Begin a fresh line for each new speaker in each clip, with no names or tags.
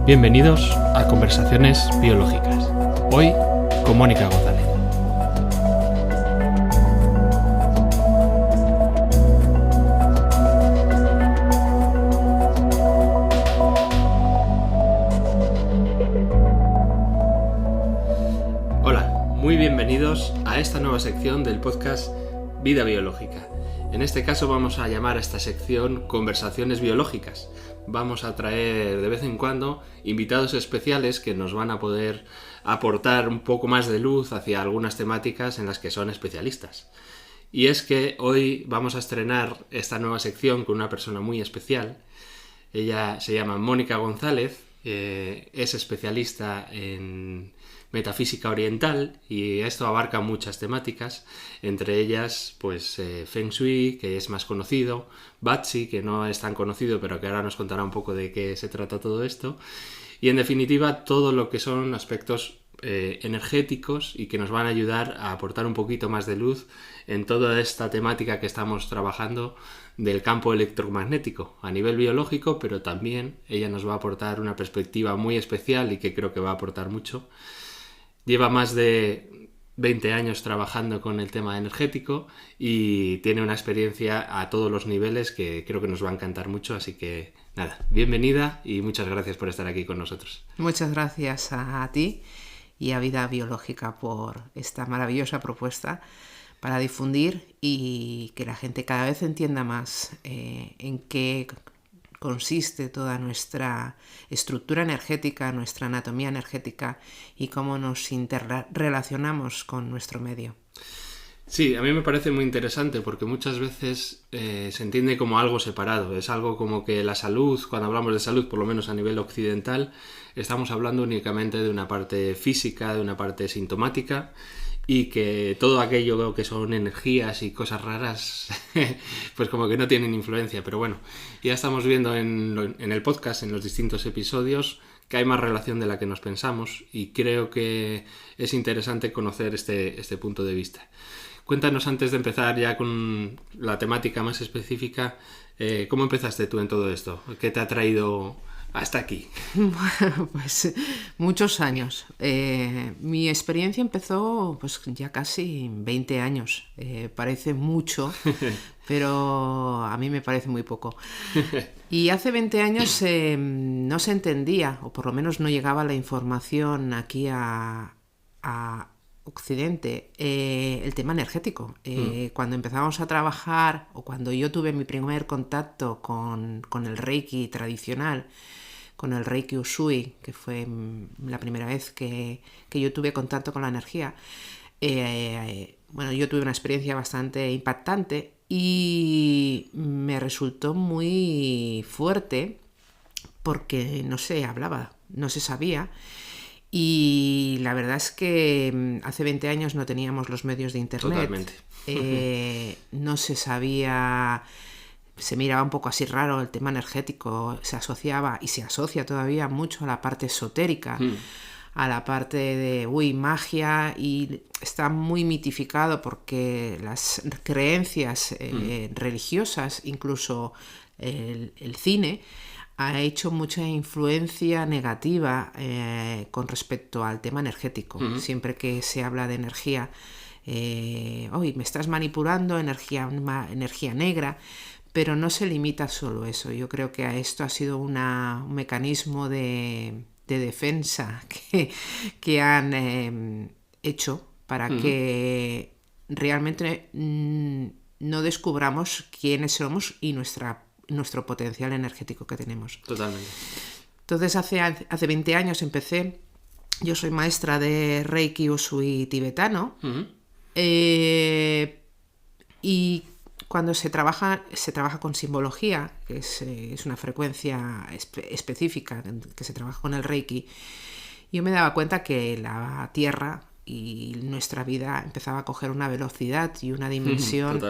Bienvenidos a Conversaciones Biológicas. Hoy con Mónica González. Hola, muy bienvenidos a esta nueva sección del podcast Vida Biológica. En este caso vamos a llamar a esta sección Conversaciones Biológicas. Vamos a traer de vez en cuando invitados especiales que nos van a poder aportar un poco más de luz hacia algunas temáticas en las que son especialistas. Y es que hoy vamos a estrenar esta nueva sección con una persona muy especial. Ella se llama Mónica González, es especialista en metafísica oriental y esto abarca muchas temáticas, entre ellas pues Feng Shui, que es más conocido, Bazi, que no es tan conocido pero que ahora nos contará un poco de qué se trata todo esto, y en definitiva todo lo que son aspectos energéticos y que nos van a ayudar a aportar un poquito más de luz en toda esta temática que estamos trabajando del campo electromagnético a nivel biológico, pero también ella nos va a aportar una perspectiva muy especial y que creo que va a aportar mucho. Lleva más de 20 años trabajando con el tema energético y tiene una experiencia a todos los niveles que creo que nos va a encantar mucho, así que nada, bienvenida y muchas gracias por estar aquí con nosotros.
Muchas gracias a ti y a Vida Biológica por esta maravillosa propuesta para difundir y que la gente cada vez entienda más en qué consiste toda nuestra estructura energética, nuestra anatomía energética y cómo nos interrelacionamos con nuestro medio.
Sí, a mí me parece muy interesante porque muchas veces se entiende como algo separado. Es algo como que la salud, cuando hablamos de salud, por lo menos a nivel occidental, estamos hablando únicamente de una parte física, de una parte sintomática, y que todo aquello que son energías y cosas raras pues como que no tienen influencia, pero bueno, ya estamos viendo en el podcast, en los distintos episodios, que hay más relación de la que nos pensamos y creo que es interesante conocer este punto de vista. Cuéntanos, antes de empezar ya con la temática más específica, ¿cómo empezaste tú en todo esto? ¿Qué te ha traído hasta aquí?
Bueno, pues muchos años. Mi experiencia empezó pues ya casi 20 años. Parece mucho, pero a mí me parece muy poco. Y hace 20 años no se entendía, o por lo menos no llegaba la información aquí a Occidente, el tema energético. Cuando empezamos a trabajar, o cuando yo tuve mi primer contacto con el Reiki tradicional, con el Reiki Usui, que fue la primera vez que yo tuve contacto con la energía, bueno, yo tuve una experiencia bastante impactante y me resultó muy fuerte porque no se hablaba, no se sabía. Y la verdad es que hace 20 años no teníamos los medios de internet.
Totalmente.
No se sabía, se miraba un poco así raro el tema energético, se asociaba y se asocia todavía mucho a la parte esotérica, a la parte de magia, y está muy mitificado porque las creencias religiosas, incluso el cine, ha hecho mucha influencia negativa con respecto al tema energético. Siempre que se habla de energía, me estás manipulando, energía negra, pero no se limita solo a eso. Yo creo que a esto ha sido un mecanismo de defensa que han hecho para que realmente no descubramos quiénes somos y nuestro potencial energético que tenemos.
Totalmente.
Entonces hace 20 años empecé. Yo soy maestra de Reiki Usui tibetano. Y cuando se trabaja con simbología, que es una frecuencia específica que se trabaja con el Reiki, yo me daba cuenta que la Tierra y nuestra vida empezaba a coger una velocidad y una dimensión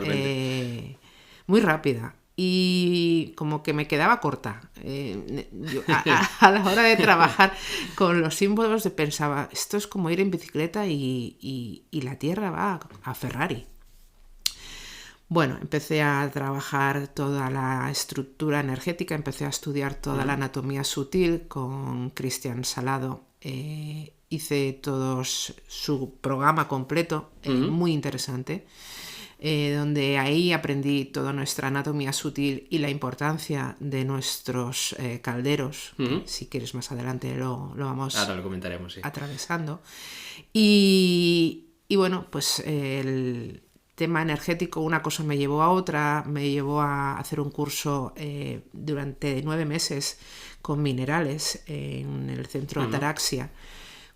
muy rápida. Y como que me quedaba corta. Yo, a la hora de trabajar con los símbolos pensaba, esto es como ir en bicicleta y la Tierra va a Ferrari. Bueno, empecé a trabajar toda la estructura energética, empecé a estudiar toda la anatomía sutil con Cristian Salado. Hice todo su programa completo, muy interesante, donde ahí aprendí toda nuestra anatomía sutil y la importancia de nuestros calderos. Si quieres más adelante lo vamos
ahora lo comentaremos, sí.
atravesando. Y bueno, pues el tema energético, una cosa me llevó a otra, me llevó a hacer un curso durante 9 meses con minerales en el centro Ataraxia,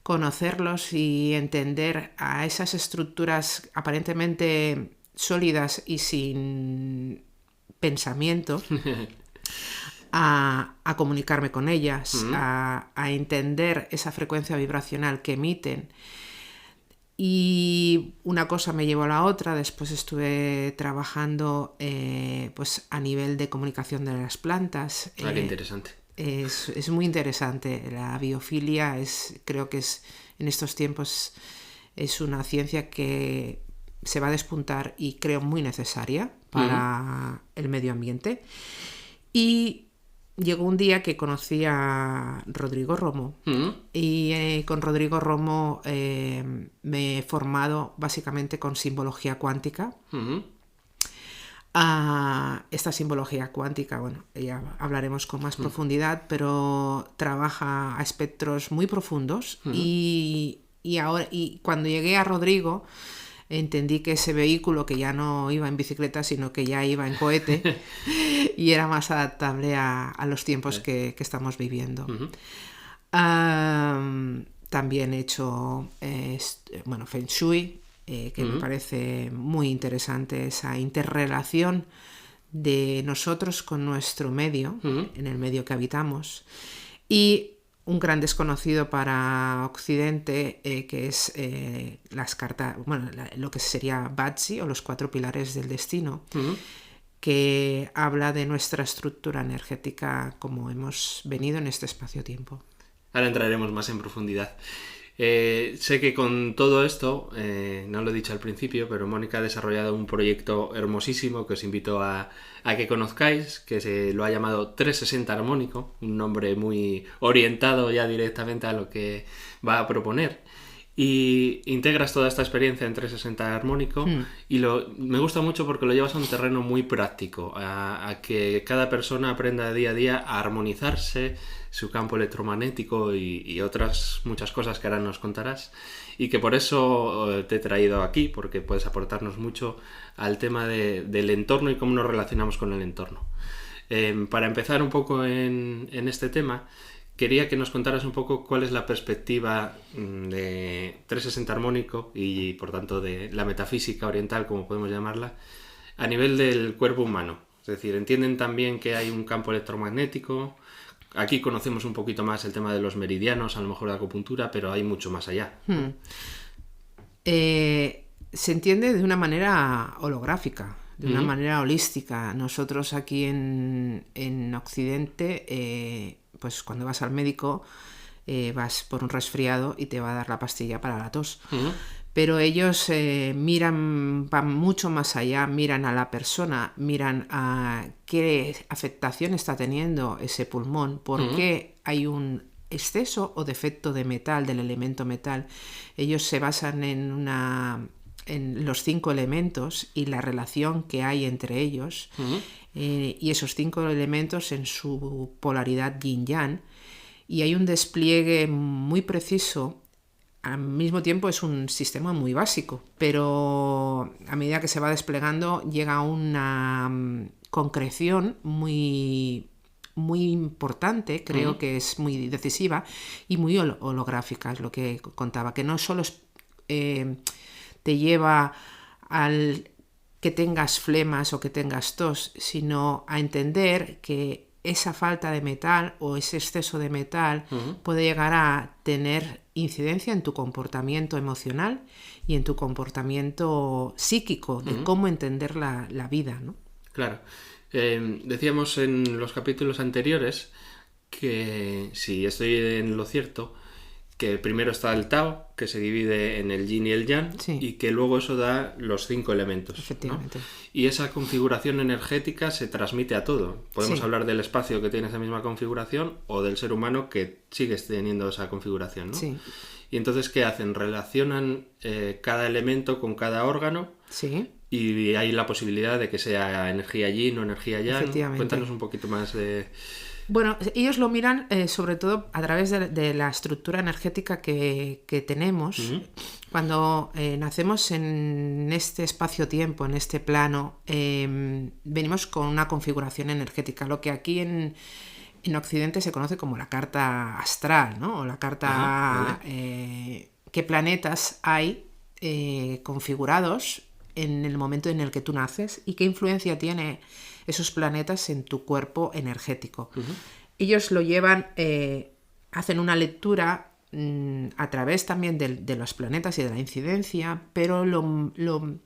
conocerlos y entender a esas estructuras aparentemente sólidas y sin pensamiento, a comunicarme con ellas, a entender esa frecuencia vibracional que emiten. Y una cosa me llevó a la otra. Después estuve trabajando pues a nivel de comunicación de las plantas.
Qué interesante.
Es muy interesante. La biofilia creo que en estos tiempos es una ciencia que se va a despuntar y creo muy necesaria para el medio ambiente. Y llegó un día que conocí a Rodrigo Romo y con Rodrigo Romo me he formado básicamente con simbología cuántica. Esta simbología cuántica, bueno, ya hablaremos con más profundidad, pero trabaja a espectros muy profundos y cuando llegué a Rodrigo entendí que ese vehículo que ya no iba en bicicleta, sino que ya iba en cohete y era más adaptable a los tiempos que estamos viviendo. También he hecho Feng Shui, que me parece muy interesante esa interrelación de nosotros con nuestro medio, en el medio que habitamos. Y un gran desconocido para Occidente, que es las cartas, lo que sería Bazi o los 4 pilares del destino, que habla de nuestra estructura energética como hemos venido en este espacio-tiempo.
Ahora entraremos más en profundidad. Sé que con todo esto, no lo he dicho al principio, pero Mónica ha desarrollado un proyecto hermosísimo que os invito a que conozcáis, que se lo ha llamado 360 Armónico, un nombre muy orientado ya directamente a lo que va a proponer. Y integras toda esta experiencia en 360 Armónico y me gusta mucho porque lo llevas a un terreno muy práctico, a que cada persona aprenda día a día a armonizarse su campo electromagnético y otras muchas cosas que ahora nos contarás, y que por eso te he traído aquí, porque puedes aportarnos mucho al tema del entorno y cómo nos relacionamos con el entorno. Para empezar un poco en este tema, quería que nos contaras un poco cuál es la perspectiva de 360 Armónico y por tanto de la metafísica oriental, como podemos llamarla, a nivel del cuerpo humano. Es decir, entienden también que hay un campo electromagnético. Aquí conocemos un poquito más el tema de los meridianos, a lo mejor de acupuntura, pero hay mucho más allá.
Se entiende de una manera holográfica, de una manera holística. Nosotros aquí en Occidente, pues cuando vas al médico, vas por un resfriado y te va a dar la pastilla para la tos. Pero ellos van mucho más allá, miran a la persona, miran a qué afectación está teniendo ese pulmón, por qué hay un exceso o defecto de metal, del elemento metal. Ellos se basan en los 5 elementos y la relación que hay entre ellos, y esos 5 elementos en su polaridad yin-yang, y hay un despliegue muy preciso. Al mismo tiempo es un sistema muy básico, pero a medida que se va desplegando llega a una concreción muy, muy importante, creo que es muy decisiva y muy holográfica, es lo que contaba, que no solo te lleva al que tengas flemas o que tengas tos, sino a entender que esa falta de metal o ese exceso de metal puede llegar a tener incidencia en tu comportamiento emocional y en tu comportamiento psíquico, de cómo entender la vida, ¿no?
Claro. Decíamos en los capítulos anteriores que, si estoy en lo cierto, que primero está el Tao, que se divide en el Yin y el Yang, y que luego eso da los 5 elementos.
Efectivamente.
¿No? Y esa configuración energética se transmite a todo. Podemos hablar del espacio que tiene esa misma configuración o del ser humano que sigue teniendo esa configuración, ¿no?
Sí.
Y entonces, ¿qué hacen? Relacionan cada elemento con cada órgano.
Sí.
Y hay la posibilidad de que sea energía Yin o energía Yang.
Efectivamente.
Cuéntanos un poquito más de...
Bueno, ellos lo miran sobre todo a través de la estructura energética que tenemos. Uh-huh. Cuando nacemos en este espacio-tiempo, en este plano, venimos con una configuración energética, lo que aquí en Occidente se conoce como la carta astral, ¿no? O la carta... ¿Qué planetas hay configurados en el momento en el que tú naces y qué influencia tiene esos planetas en tu cuerpo energético? Uh-huh. Ellos lo llevan, hacen una lectura a través también de los planetas y de la incidencia, pero lo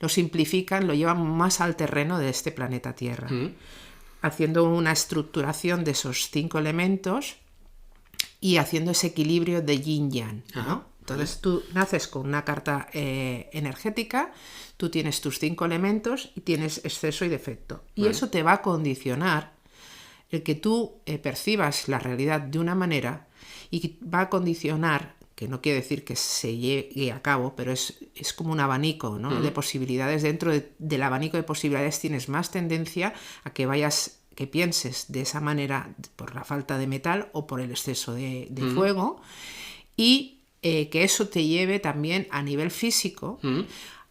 simplifican, lo llevan más al terreno de este planeta Tierra, uh-huh. haciendo una estructuración de esos 5 elementos y haciendo ese equilibrio de yin-yang, ¿no? Uh-huh. Entonces tú naces con una carta energética, tú tienes tus 5 elementos y tienes exceso y defecto. Y eso te va a condicionar el que tú percibas la realidad de una manera y va a condicionar, que no quiere decir que se llegue a cabo, pero es como un abanico, ¿no? De posibilidades. Dentro del abanico de posibilidades tienes más tendencia a que pienses de esa manera por la falta de metal o por el exceso de fuego, y que eso te lleve también a nivel físico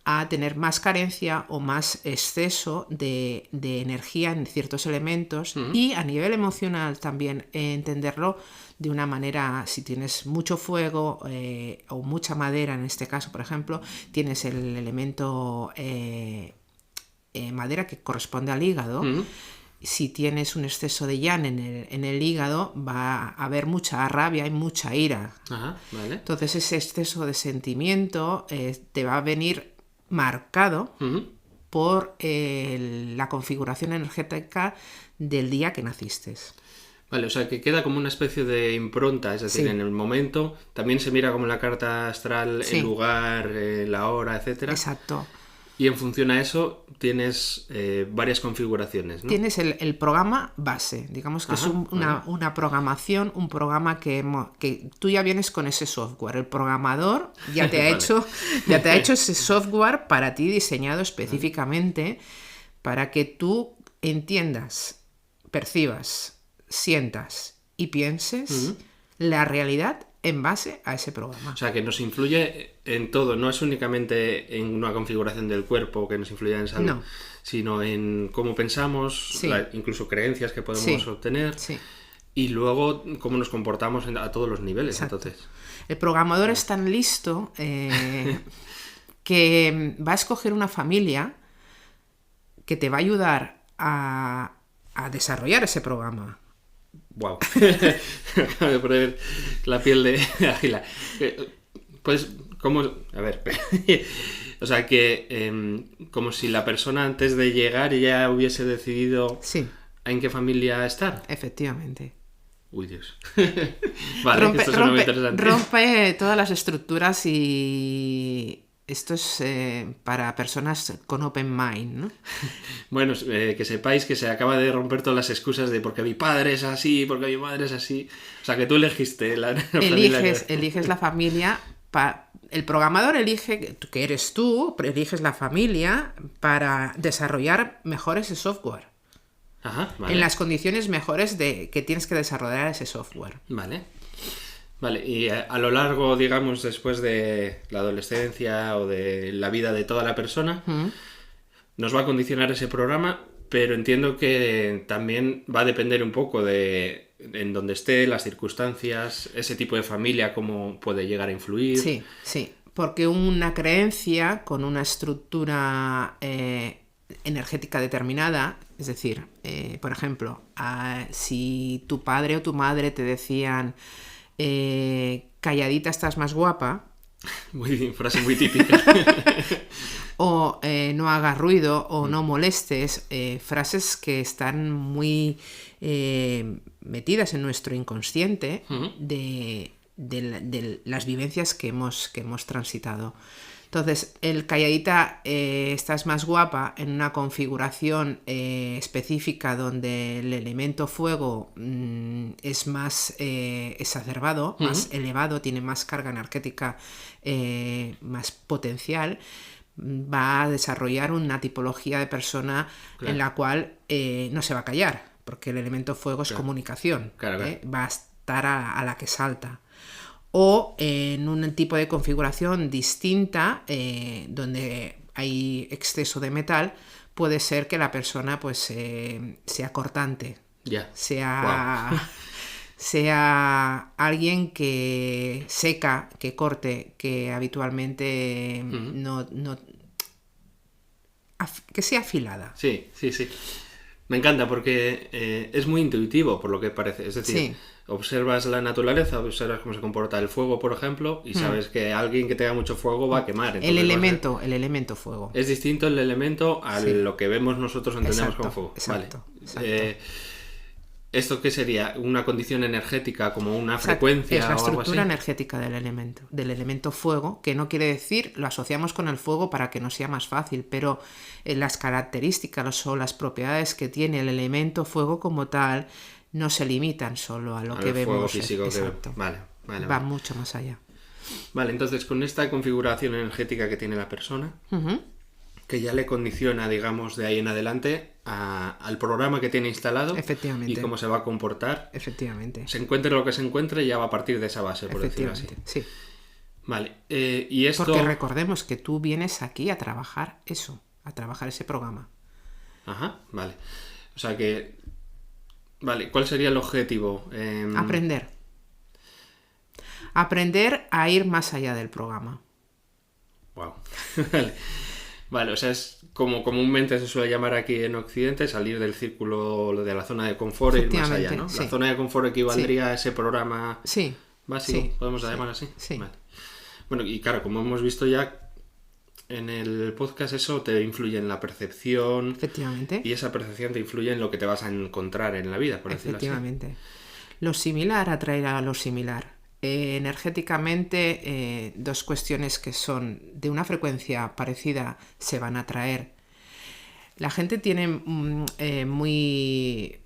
a tener más carencia o más exceso de energía en ciertos elementos, y a nivel emocional también entenderlo de una manera. Si tienes mucho fuego o mucha madera, en este caso por ejemplo, tienes el elemento madera, que corresponde al hígado. Si tienes un exceso de yang en el hígado, va a haber mucha rabia y mucha ira.
Ajá, vale.
Entonces ese exceso de sentimiento te va a venir marcado por la configuración energética del día que naciste.
Vale, o sea que queda como una especie de impronta, es decir, en el momento también se mira como la carta astral, el lugar, la hora, etcétera.
Exacto.
Y en función a eso tienes varias configuraciones, ¿no?
Tienes el programa base, digamos que es una programación, un programa que tú ya vienes con ese software. El programador ya te ha hecho ese software para ti, diseñado específicamente para que tú entiendas, percibas, sientas y pienses la realidad en base a ese programa.
O sea, que nos influye en todo, no es únicamente en una configuración del cuerpo que nos influye en salud, sino en cómo pensamos, incluso creencias que podemos obtener, y luego cómo nos comportamos a todos los niveles.
Exacto.
Entonces,
el programador es tan listo que va a escoger una familia que te va a ayudar a desarrollar ese programa.
Wow. Acabo de poner la piel de águila. Pues, ¿cómo? A ver. O sea, que como si la persona antes de llegar ya hubiese decidido en qué familia estar.
Efectivamente.
Uy, Dios. Vale, esto suena muy interesante.
Rompe todas las estructuras, y esto es para personas con open mind, ¿no?
Bueno, que sepáis que se acaba de romper todas las excusas de porque mi padre es así, porque mi madre es así. O sea, que tú elegiste la familia.
Eliges la familia. El programador elige, que eres tú, pero eliges la familia para desarrollar mejor ese software.
Ajá, vale.
En las condiciones mejores que tienes que desarrollar ese software.
Vale, y a lo largo, digamos, después de la adolescencia o de la vida de toda la persona, nos va a condicionar ese programa, pero entiendo que también va a depender un poco de en donde esté, las circunstancias, ese tipo de familia, cómo puede llegar a influir.
Sí, porque una creencia con una estructura energética determinada, es decir, por ejemplo, si tu padre o tu madre te decían calladita estás más guapa,
frase muy típica,
o no hagas ruido o no molestes, frases que están muy metidas en nuestro inconsciente, de las vivencias que hemos transitado. Entonces, el calladita, estás más guapa en una configuración específica donde el elemento fuego es más exacerbado, más elevado, tiene más carga energética, más potencial, va a desarrollar una tipología de persona en la cual no se va a callar, porque el elemento fuego es comunicación, va a estar a la que salta. O en un tipo de configuración distinta, donde hay exceso de metal, puede ser que la persona pues sea cortante, sea alguien que seca, que corte, que habitualmente que sea afilada.
Sí. Me encanta porque es muy intuitivo, por lo que parece. Es decir, observas la naturaleza, observas cómo se comporta el fuego, por ejemplo, y sabes que alguien que tenga mucho fuego va a quemar. Entonces,
el elemento fuego.
Es distinto el elemento a lo que vemos nosotros, entendemos como fuego.
Exacto.
¿Esto qué sería? ¿Una condición energética, como una frecuencia?
Es la
o algo
estructura
así?
energética del elemento fuego, que no quiere decir, lo asociamos con el fuego para que nos sea más fácil, pero las características o las propiedades que tiene el elemento fuego como tal no se limitan solo a lo que vemos.
Fuego físico que vale.
Va mucho más allá.
Vale, entonces con esta configuración energética que tiene la persona, que ya le condiciona, digamos, de ahí en adelante al programa que tiene instalado y cómo se va a comportar.
Efectivamente.
Se encuentre lo que se encuentre, ya va a partir de esa base, por decirlo así.
Sí.
Vale, y esto...
Porque recordemos que tú vienes aquí a trabajar eso, a trabajar ese programa.
Ajá, vale. O sea que... Vale, ¿cuál sería el objetivo?
Aprender. Aprender a ir más allá del programa.
Wow. Vale, o sea, es como comúnmente se suele llamar aquí en Occidente, salir del círculo de la zona de confort e ir más allá, ¿no? La zona de confort equivaldría a ese programa básico, ¿podemos llamar así?
Sí.
Vale. Bueno, y claro, como hemos visto ya en el podcast, eso te influye en la percepción.
Efectivamente.
Y esa percepción te influye en lo que te vas a encontrar en la vida, por decirlo así.
Efectivamente. Lo similar atraerá a lo similar. Energéticamente, dos cuestiones que son de una frecuencia parecida se van a atraer. La gente tiene muy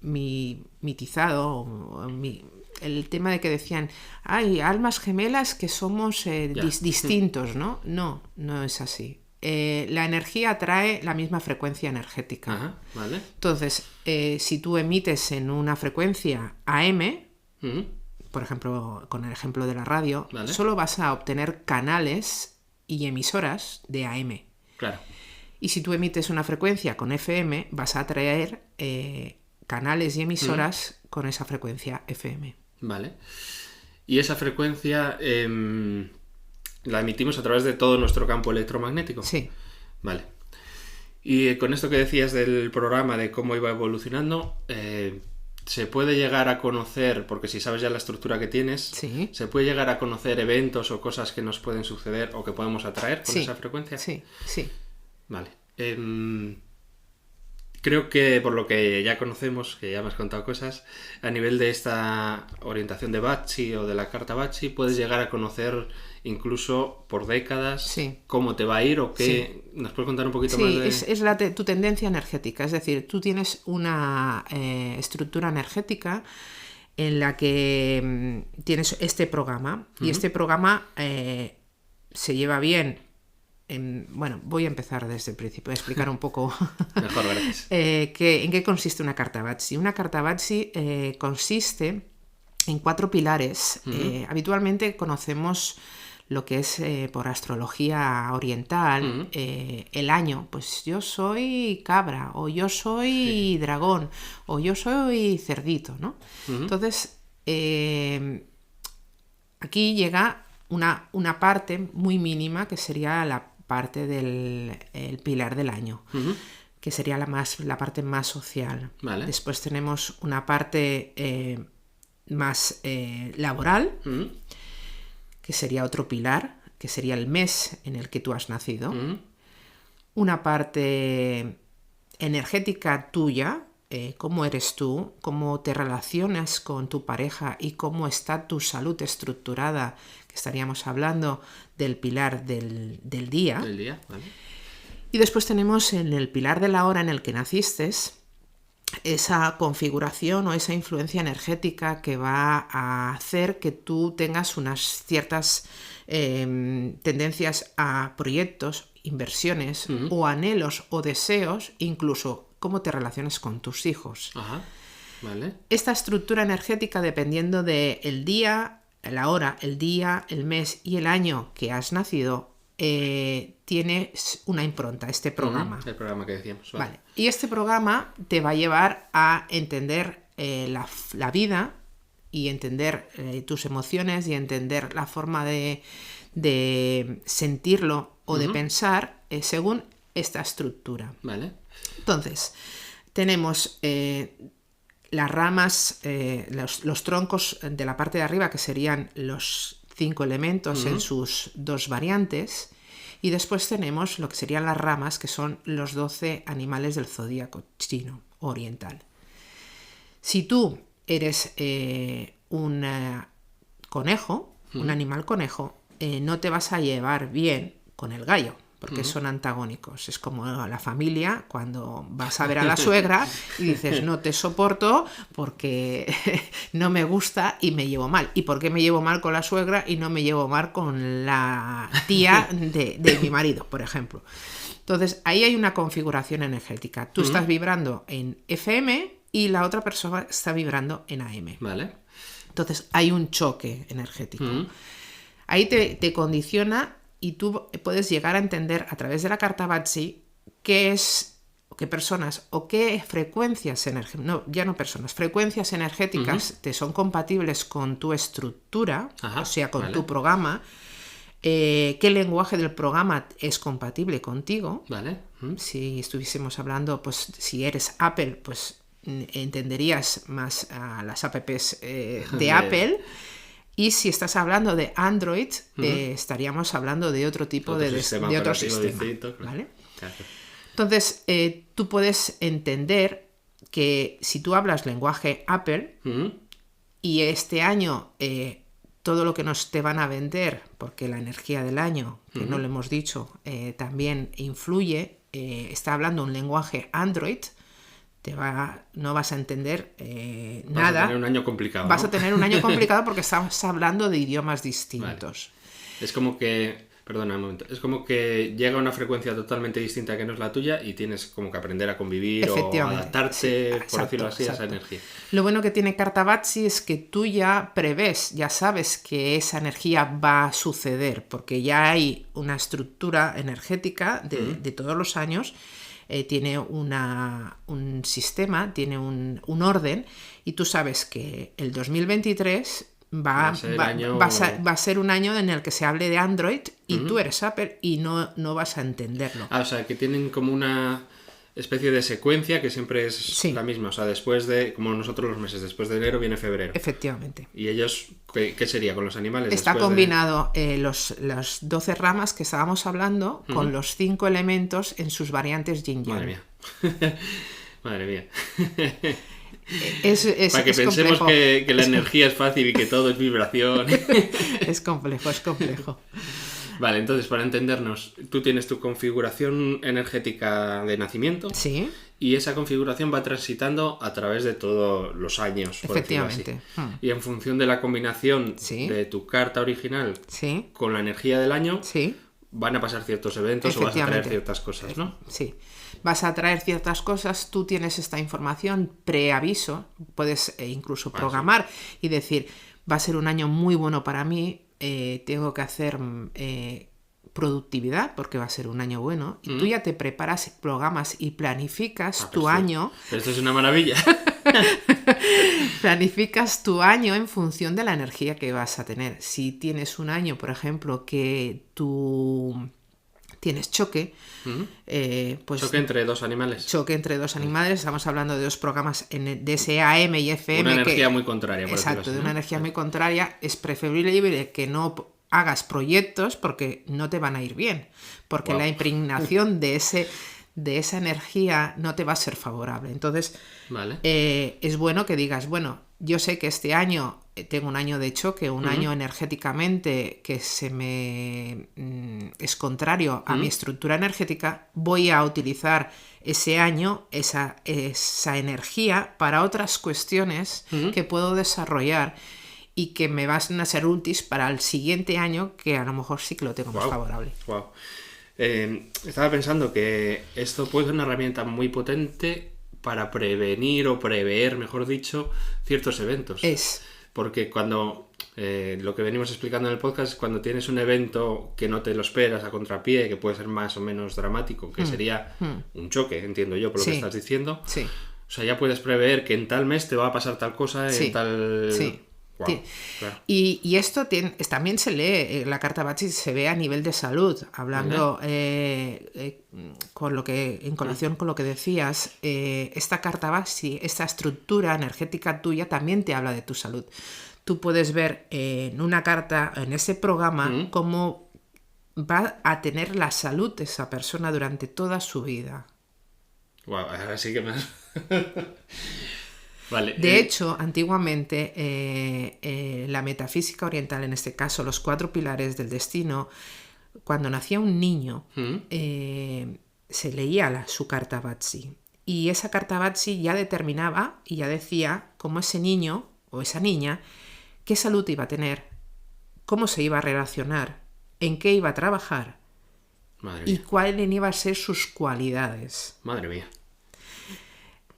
mitizado el tema de que decían, hay almas gemelas que somos distintos, ¿no? No es así. La energía atrae la misma frecuencia energética.
Ajá, vale.
Entonces, si tú emites en una frecuencia AM, por ejemplo, con el ejemplo de la radio, solo vas a obtener canales y emisoras de AM.
Claro.
Y si tú emites una frecuencia con FM, vas a atraer canales y emisoras con esa frecuencia FM.
Vale. Y esa frecuencia la emitimos a través de todo nuestro campo electromagnético.
Sí.
Vale. Y con esto que decías del programa, de cómo iba evolucionando, se puede llegar a conocer, porque si sabes ya la estructura que tienes, se puede llegar a conocer eventos o cosas que nos pueden suceder o que podemos atraer con esa frecuencia.
Sí.
Vale. Creo que por lo que ya conocemos, que ya me has contado cosas, a nivel de esta orientación de Bakshi o de la carta Bakshi, puedes llegar a conocer incluso por décadas cómo te va a ir o qué... ¿Nos puedes contar un poquito más de...?
Es tu tendencia energética, es decir, tú tienes una estructura energética en la que tienes este programa y este programa se lleva bien. Bueno, voy a empezar desde el principio, a explicar un poco
Mejor, gracias.
en qué consiste una carta Bakshi. Una carta Bakshi consiste en 4 pilares. Habitualmente conocemos lo que es por astrología oriental, el año. Pues yo soy cabra, o yo soy dragón, o yo soy cerdito, ¿no? Entonces, aquí llega una parte muy mínima que sería la parte del pilar del año, que sería la parte más social.
Vale.
Después tenemos una parte más laboral, que sería otro pilar, que sería el mes en el que tú has nacido. Una parte energética tuya, cómo eres tú, cómo te relacionas con tu pareja y cómo está tu salud estructurada, que estaríamos hablando del pilar del día.
El día, vale.
Y después tenemos en el pilar de la hora en el que naciste esa configuración o esa influencia energética que va a hacer que tú tengas unas ciertas tendencias a proyectos, inversiones o anhelos o deseos, incluso cómo te relacionas con tus hijos.
Ajá, vale.
Esta estructura energética, dependiendo del día, la hora, el día, el mes y el año que has nacido, tiene una impronta, este programa.
El programa que decíamos. Vale.
Y este programa te va a llevar a entender la vida y entender tus emociones y entender la forma de sentirlo o de pensar según esta estructura.
Vale.
Entonces, tenemos las ramas, los troncos de la parte de arriba, que serían los 5 elementos en sus 2 variantes, y después tenemos lo que serían las ramas, que son los 12 animales del zodíaco chino oriental. Si tú eres un conejo, un animal conejo, no te vas a llevar bien con el gallo, porque son antagónicos. Es como la familia cuando vas a ver a la suegra y dices, no te soporto porque no me gusta y me llevo mal. ¿Y por qué me llevo mal con la suegra y no me llevo mal con la tía de mi marido, por ejemplo? Entonces, ahí hay una configuración energética. Tú estás vibrando en FM y la otra persona está vibrando en AM.
Vale.
Entonces, hay un choque energético. Ahí te condiciona. Y tú puedes llegar a entender a través de la carta Batsy qué personas o qué frecuencias energéticas, frecuencias energéticas te son compatibles con tu estructura, o sea, con tu programa, qué lenguaje del programa es compatible contigo.
Vale.
Si estuviésemos hablando, pues si eres Apple, pues entenderías más a las apps de Apple. Y si estás hablando de Android, estaríamos hablando de otro tipo de otro sistema. Distinto, claro. ¿Vale? Claro. Entonces, tú puedes entender que si tú hablas lenguaje Apple y este año todo lo que nos te van a vender, porque la energía del año, que no lo hemos dicho, también influye, está hablando un lenguaje Android, no vas a entender nada. Vas a
tener un año complicado.
Vas a tener un año complicado porque estamos hablando de idiomas distintos.
Vale. Es como que, perdona un momento, es como que llega a una frecuencia totalmente distinta que no es la tuya y tienes como que aprender a convivir o adaptarte, por decirlo así, a esa energía.
Lo bueno que tiene Carta Batsy es que tú ya prevés, ya sabes que esa energía va a suceder, porque ya hay una estructura energética de todos los años. Tiene un sistema, tiene un orden, y tú sabes que el 2023 va a ser un año en el que se hable de Android y tú eres Apple y no vas a entenderlo.
O sea, que tienen como una especie de secuencia que siempre es la misma. O sea, después de, como nosotros los meses, después de enero viene febrero.
Efectivamente.
¿Y ellos qué sería con los animales?
Está combinado las 12 ramas que estábamos hablando con los 5 elementos en sus variantes yin-yang.
Madre mía. Madre mía.
Para
que pensemos que la energía es fácil y que todo es vibración.
Es complejo.
Vale, entonces para entendernos, tú tienes tu configuración energética de nacimiento.
Sí.
Y esa configuración va transitando a través de todos los años, por
efectivamente.
Decirlo así. Y en función de la combinación de tu carta original con la energía del año, van a pasar ciertos eventos o vas a traer ciertas cosas, ¿no?
Sí. Vas a traer ciertas cosas, tú tienes esta información preaviso, puedes incluso programar y decir, va a ser un año muy bueno para mí, tengo que hacer productividad porque va a ser un año bueno, y tú ya te preparas, programas y planificas tu año.
Esto es una maravilla.
Planificas tu año en función de la energía que vas a tener. Si tienes un año, por ejemplo, que tú tienes choque, pues
choque entre dos animales.
Estamos hablando de 2 programas de ese AM y FM.
Una energía muy contraria.
Exacto, de una energía muy contraria. Es preferible que no hagas proyectos porque no te van a ir bien, porque la impregnación de de esa energía no te va a ser favorable. Entonces,
Vale.
Es bueno que digas, bueno, yo sé que este año tengo un año de choque, un año energéticamente que se me es contrario a mi estructura energética, voy a utilizar ese año, esa energía para otras cuestiones que puedo desarrollar y que me van a ser útiles para el siguiente año, que a lo mejor sí que lo tengo más favorable.
Wow. Estaba pensando que esto puede ser una herramienta muy potente para prevenir o prever, mejor dicho, ciertos eventos. Porque cuando lo que venimos explicando en el podcast es cuando tienes un evento que no te lo esperas a contrapié, que puede ser más o menos dramático, que sería un choque, entiendo yo, por lo que estás diciendo.
Sí.
O sea, ya puedes prever que en tal mes te va a pasar tal cosa, en tal...
Sí.
Wow, claro.
Y esto también se lee, la carta Batschi se ve a nivel de salud, hablando con lo que, en colación con lo que decías, esta carta Batschi, esta estructura energética tuya también te habla de tu salud. Tú puedes ver en una carta, en ese programa, cómo va a tener la salud de esa persona durante toda su vida.
Wow, ahora sí que me... Vale,
de hecho, antiguamente la metafísica oriental, en este caso los 4 pilares del destino, cuando nacía un niño se leía su carta Batschi, y esa carta Batschi ya determinaba y ya decía cómo ese niño o esa niña, qué salud iba a tener, cómo se iba a relacionar, en qué iba a trabajar y cuáles iban a ser sus cualidades.
Madre mía.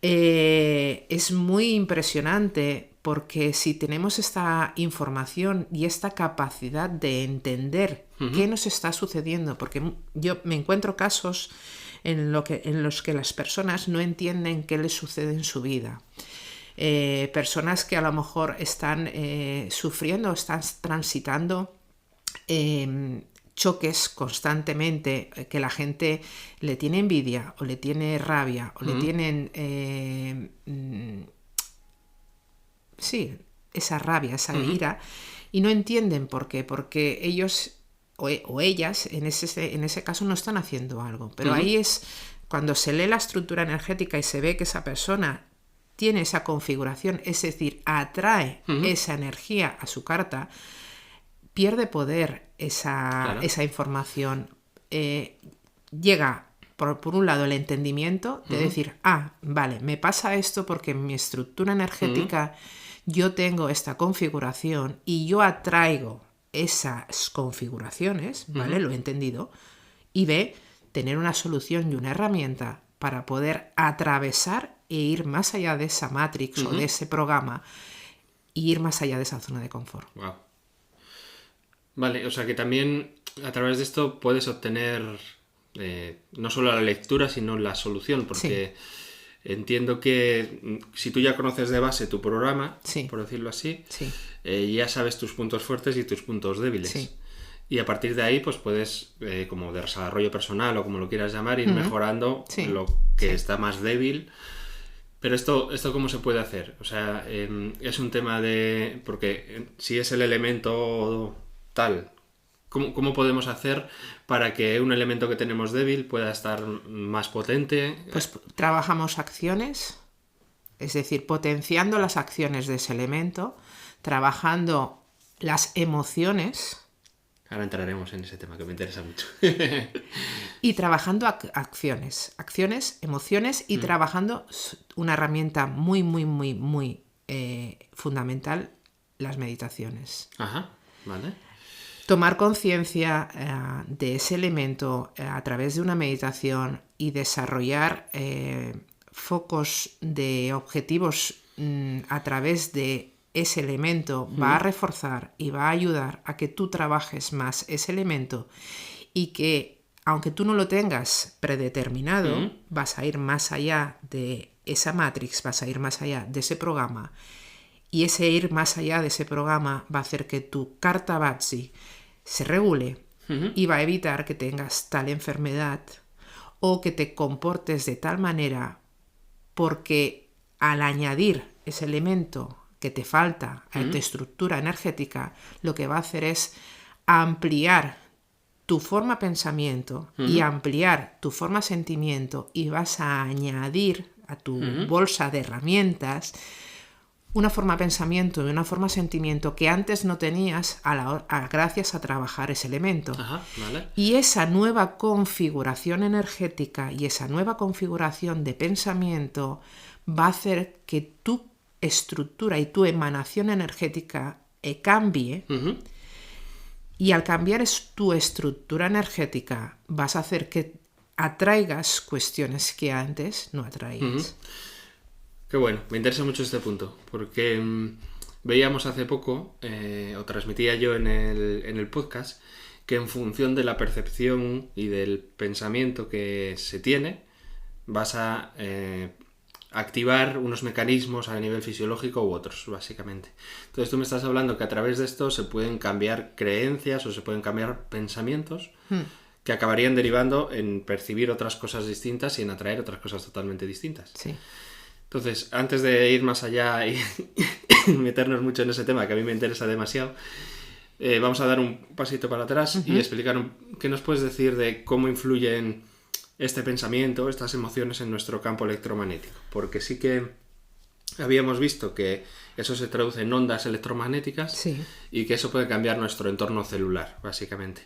Es muy impresionante porque si tenemos esta información y esta capacidad de entender qué nos está sucediendo, porque yo me encuentro casos en los que las personas no entienden qué les sucede en su vida. Personas que a lo mejor están sufriendo, están transitando choques constantemente, que la gente le tiene envidia o le tiene rabia o le tienen esa rabia, esa ira, y no entienden por qué, porque ellos o ellas en ese caso no están haciendo algo, pero ahí es cuando se lee la estructura energética y se ve que esa persona tiene esa configuración, es decir, atrae esa energía a su carta, pierde poder esa información. Llega por un lado el entendimiento de decir, vale, me pasa esto porque en mi estructura energética yo tengo esta configuración y yo atraigo esas configuraciones, ¿vale? Lo he entendido. Y B, tener una solución y una herramienta para poder atravesar e ir más allá de esa matrix o de ese programa e ir más allá de esa zona de confort.
Wow. Vale, o sea que también a través de esto puedes obtener no solo la lectura, sino la solución, porque entiendo que si tú ya conoces de base tu programa, por decirlo así, ya sabes tus puntos fuertes y tus puntos débiles. Y a partir de ahí pues puedes, como de desarrollo personal o como lo quieras llamar, ir mejorando lo que está más débil. Pero esto ¿cómo se puede hacer? O sea, es un tema de... Porque si es el elemento tal, ¿cómo podemos hacer para que un elemento que tenemos débil pueda estar más potente?
Pues trabajamos acciones, es decir, potenciando las acciones de ese elemento, trabajando las emociones.
Ahora entraremos en ese tema que me interesa mucho.
Y trabajando acciones, emociones y trabajando una herramienta muy, muy, muy, muy fundamental, las meditaciones.
Ajá, vale.
Tomar conciencia de ese elemento a través de una meditación y desarrollar focos de objetivos a través de ese elemento va a reforzar y va a ayudar a que tú trabajes más ese elemento y que, aunque tú no lo tengas predeterminado, vas a ir más allá de esa matrix, vas a ir más allá de ese programa, y ese ir más allá de ese programa va a hacer que tu carta Batschi se regule y va a evitar que tengas tal enfermedad o que te comportes de tal manera, porque al añadir ese elemento que te falta a tu estructura energética, lo que va a hacer es ampliar tu forma pensamiento y ampliar tu forma sentimiento, y vas a añadir a tu bolsa de herramientas una forma pensamiento y una forma sentimiento que antes no tenías gracias a trabajar ese elemento.
Ajá, vale.
Y esa nueva configuración energética y esa nueva configuración de pensamiento va a hacer que tu estructura y tu emanación energética cambie. Y al cambiar tu estructura energética vas a hacer que atraigas cuestiones que antes no atraías.
Qué bueno, me interesa mucho este punto, porque veíamos hace poco, o transmitía yo en el podcast, que en función de la percepción y del pensamiento que se tiene, vas a activar unos mecanismos a nivel fisiológico u otros, básicamente. Entonces tú me estás hablando que a través de esto se pueden cambiar creencias o se pueden cambiar pensamientos que acabarían derivando en percibir otras cosas distintas y en atraer otras cosas totalmente distintas.
Sí.
Entonces, antes de ir más allá y meternos mucho en ese tema, que a mí me interesa demasiado, vamos a dar un pasito para atrás y explicar qué nos puedes decir de cómo influyen este pensamiento, estas emociones en nuestro campo electromagnético. Porque sí que habíamos visto que eso se traduce en ondas electromagnéticas y que eso puede cambiar nuestro entorno celular, básicamente.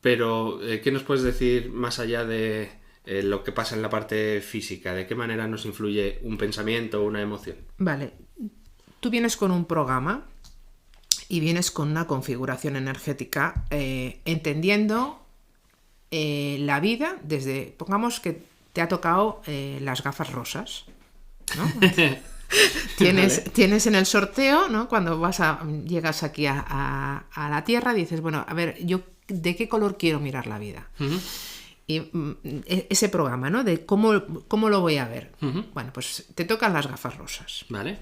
Pero, ¿qué nos puedes decir más allá de lo que pasa en la parte física? ¿De qué manera nos influye un pensamiento o una emoción?
Vale, tú vienes con un programa y vienes con una configuración energética, entendiendo la vida desde, pongamos que te ha tocado las gafas rosas, ¿no? Tienes en el sorteo, ¿no? Cuando llegas aquí a la Tierra, dices, bueno, a ver, yo ¿de qué color quiero mirar la vida? Y ese programa, ¿no? De cómo lo voy a ver. Bueno, pues te tocan las gafas rosas.
Vale.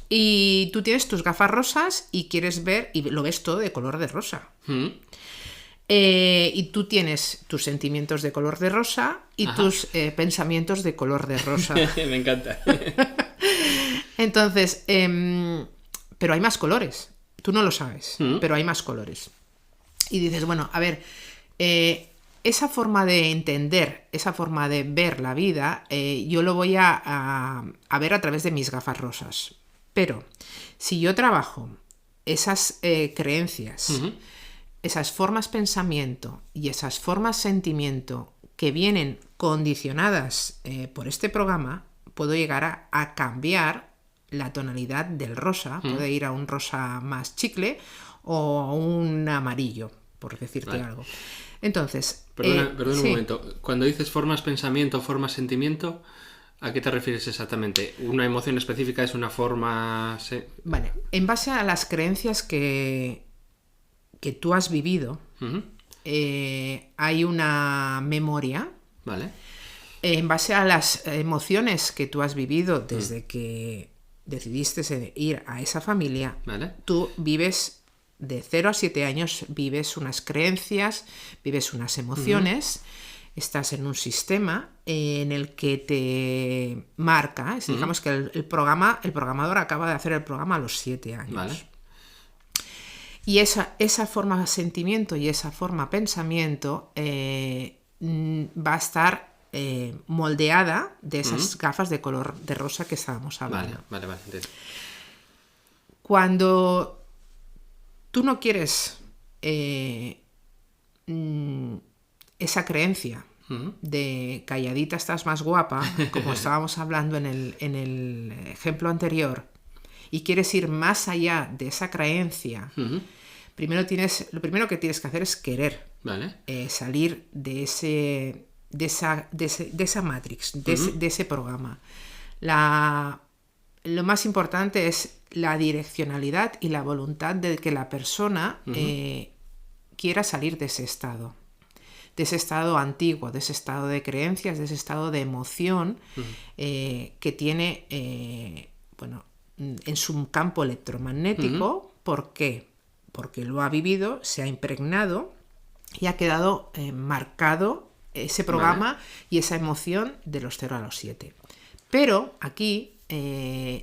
Y tú tienes tus gafas rosas y quieres ver, y lo ves todo de color de rosa. Y tú tienes tus sentimientos de color de rosa y tus pensamientos de color de rosa.
Me encanta.
Entonces, pero hay más colores. Tú no lo sabes, pero hay más colores. Y dices, bueno, a ver, esa forma de entender, esa forma de ver la vida, yo lo voy a ver a través de mis gafas rosas. Pero si yo trabajo esas creencias, esas formas pensamiento y esas formas sentimiento que vienen condicionadas por este programa, puedo llegar a cambiar la tonalidad del rosa, puede ir a un rosa más chicle o a un amarillo, por decirte algo. Entonces...
Perdona un momento. Cuando dices formas pensamiento, formas sentimiento, ¿a qué te refieres exactamente? ¿Una emoción específica es una forma...?
Vale, en base a las creencias que tú has vivido, hay una memoria.
Vale.
En base a las emociones que tú has vivido desde que decidiste ir a esa familia, tú vives... De 0 a 7 años vives unas creencias, vives unas emociones, estás en un sistema en el que te marca. Digamos que el programador acaba de hacer el programa a los 7 años.
Vale.
Y esa forma de sentimiento y esa forma de pensamiento va a estar moldeada de esas gafas de color de rosa que estábamos hablando.
Vale. Entiendo.
Cuando tú no quieres esa creencia de calladita estás más guapa, como estábamos hablando en el ejemplo anterior, y quieres ir más allá de esa creencia, lo primero que tienes que hacer es querer salir de esa matrix, de ese programa. Lo más importante es la direccionalidad y la voluntad de que la persona quiera salir de ese estado antiguo, de ese estado de creencias, de ese estado de emoción que tiene en su campo electromagnético. ¿Por qué? Porque lo ha vivido, se ha impregnado y ha quedado marcado ese programa y esa emoción de los 0 a los 7. Pero aquí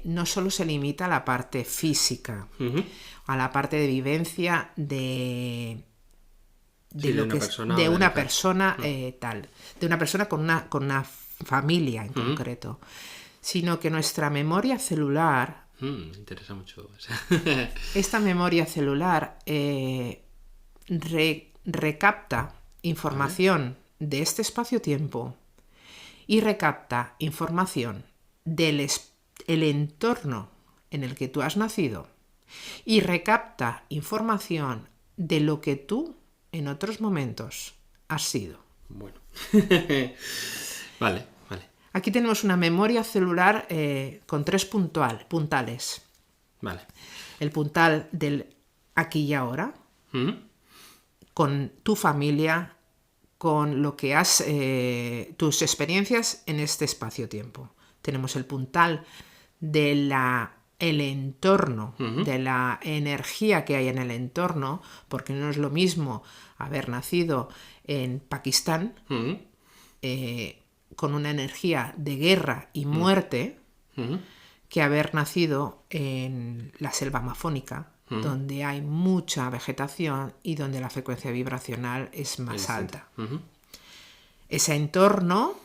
no solo se limita a la parte física, a la parte de vivencia de
de
una persona tal, de una persona con una familia en concreto, sino que nuestra memoria celular,
interesa mucho.
esta memoria celular recapta información de este espacio-tiempo y recapta información del el entorno en el que tú has nacido y recapta información de lo que tú en otros momentos has sido.
Bueno. Vale.
Aquí tenemos una memoria celular con 3 puntales.
Vale.
El puntal del aquí y ahora, con tu familia, con lo que has, tus experiencias en este espacio-tiempo. Tenemos el puntal de el entorno, de la energía que hay en el entorno, porque no es lo mismo haber nacido en Pakistán, con una energía de guerra y muerte, que haber nacido en la selva amazónica, donde hay mucha vegetación y donde la frecuencia vibracional es más alta. Ese entorno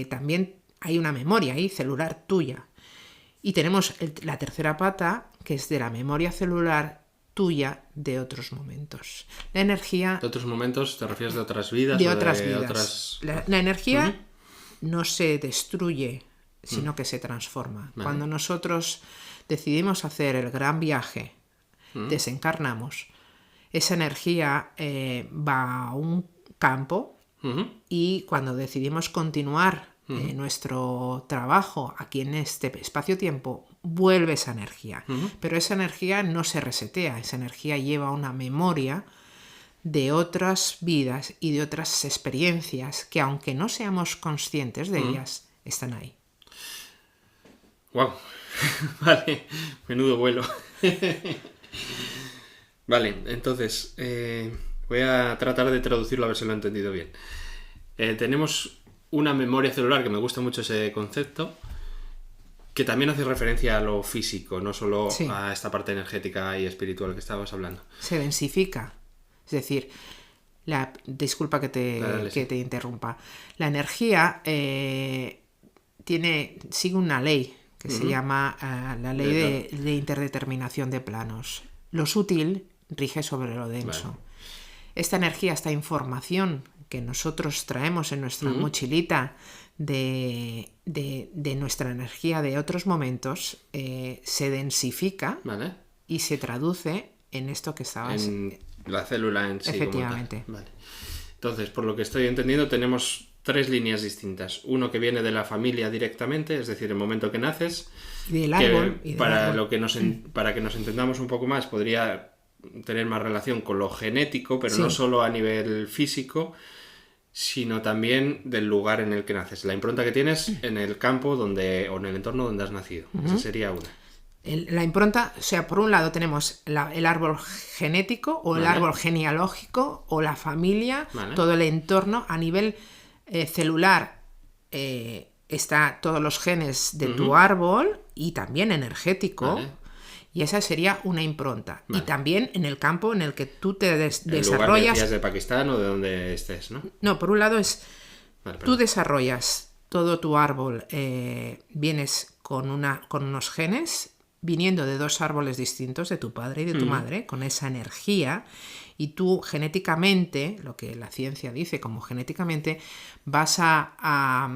también hay una memoria ahí celular tuya. Y tenemos la tercera pata, que es de la memoria celular tuya de otros momentos. La energía...
¿De otros momentos te refieres de otras vidas?
De otras vidas. La energía no se destruye, sino que se transforma.
Vale.
Cuando nosotros decidimos hacer el gran viaje, desencarnamos, esa energía va a un campo y cuando decidimos continuar nuestro trabajo aquí en este espacio-tiempo, vuelve esa energía. Pero esa energía no se resetea, esa energía lleva una memoria de otras vidas y de otras experiencias que, aunque no seamos conscientes de ellas, están ahí.
¡Wow! Vale, menudo vuelo. Vale, entonces voy a tratar de traducirlo a ver si lo he entendido bien. Tenemos una memoria celular, que me gusta mucho ese concepto, que también hace referencia a lo físico, no solo a esta parte energética y espiritual que estabas hablando.
Se densifica. Es decir, disculpa que te interrumpa. La energía sigue una ley que se llama la ley de interdeterminación de planos. Lo sutil rige sobre lo denso. Vale. Esta energía, esta información que nosotros traemos en nuestra mochilita de nuestra energía de otros momentos, se densifica y se traduce en esto que estabas...
En la célula en sí.
Efectivamente.
Vale. Entonces, por lo que estoy entendiendo, tenemos 3 líneas distintas. Uno que viene de la familia directamente, es decir, el momento que naces.
Y del árbol.
Para que nos entendamos un poco más, podría tener más relación con lo genético, pero no solo a nivel físico, sino también del lugar en el que naces. La impronta que tienes en el campo o en el entorno donde has nacido. Esa sería una.
La impronta, o sea, por un lado tenemos el árbol genético o el árbol genealógico o la familia, todo el entorno a nivel celular. Está todos los genes de tu árbol y también energético. Y esa sería una impronta. Y también en el campo en el que tú te desarrollas.
¿El lugar que decías de Pakistán o de donde estés, no?
No, por un lado es... tú desarrollas todo tu árbol, vienes con unos genes, viniendo de 2 árboles distintos, de tu padre y de tu madre, con esa energía, y tú genéticamente, lo que la ciencia dice como genéticamente, vas a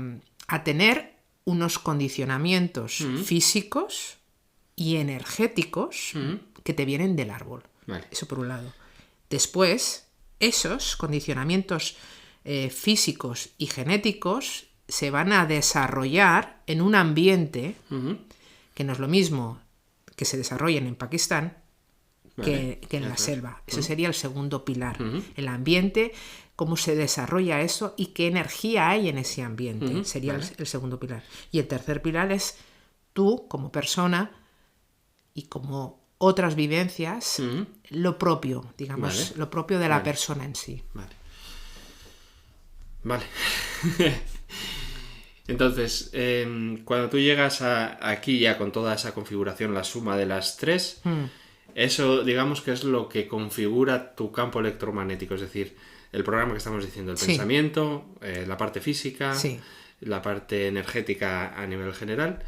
tener unos condicionamientos físicos y energéticos que te vienen del árbol. Vale. Eso por un lado. Después, esos condicionamientos físicos y genéticos se van a desarrollar en un ambiente que no es lo mismo que se desarrollen en Pakistán que en la selva. Ese sería el segundo pilar. El ambiente, cómo se desarrolla eso y qué energía hay en ese ambiente. Sería el segundo pilar. Y el tercer pilar es tú como persona y como otras vivencias, lo propio, digamos, lo propio de la persona en sí.
Vale. Entonces, cuando tú llegas aquí ya con toda esa configuración, la suma de las 3, Eso, digamos que es lo que configura tu campo electromagnético, es decir, el programa que estamos diciendo, el pensamiento, la parte física, la parte energética a nivel general.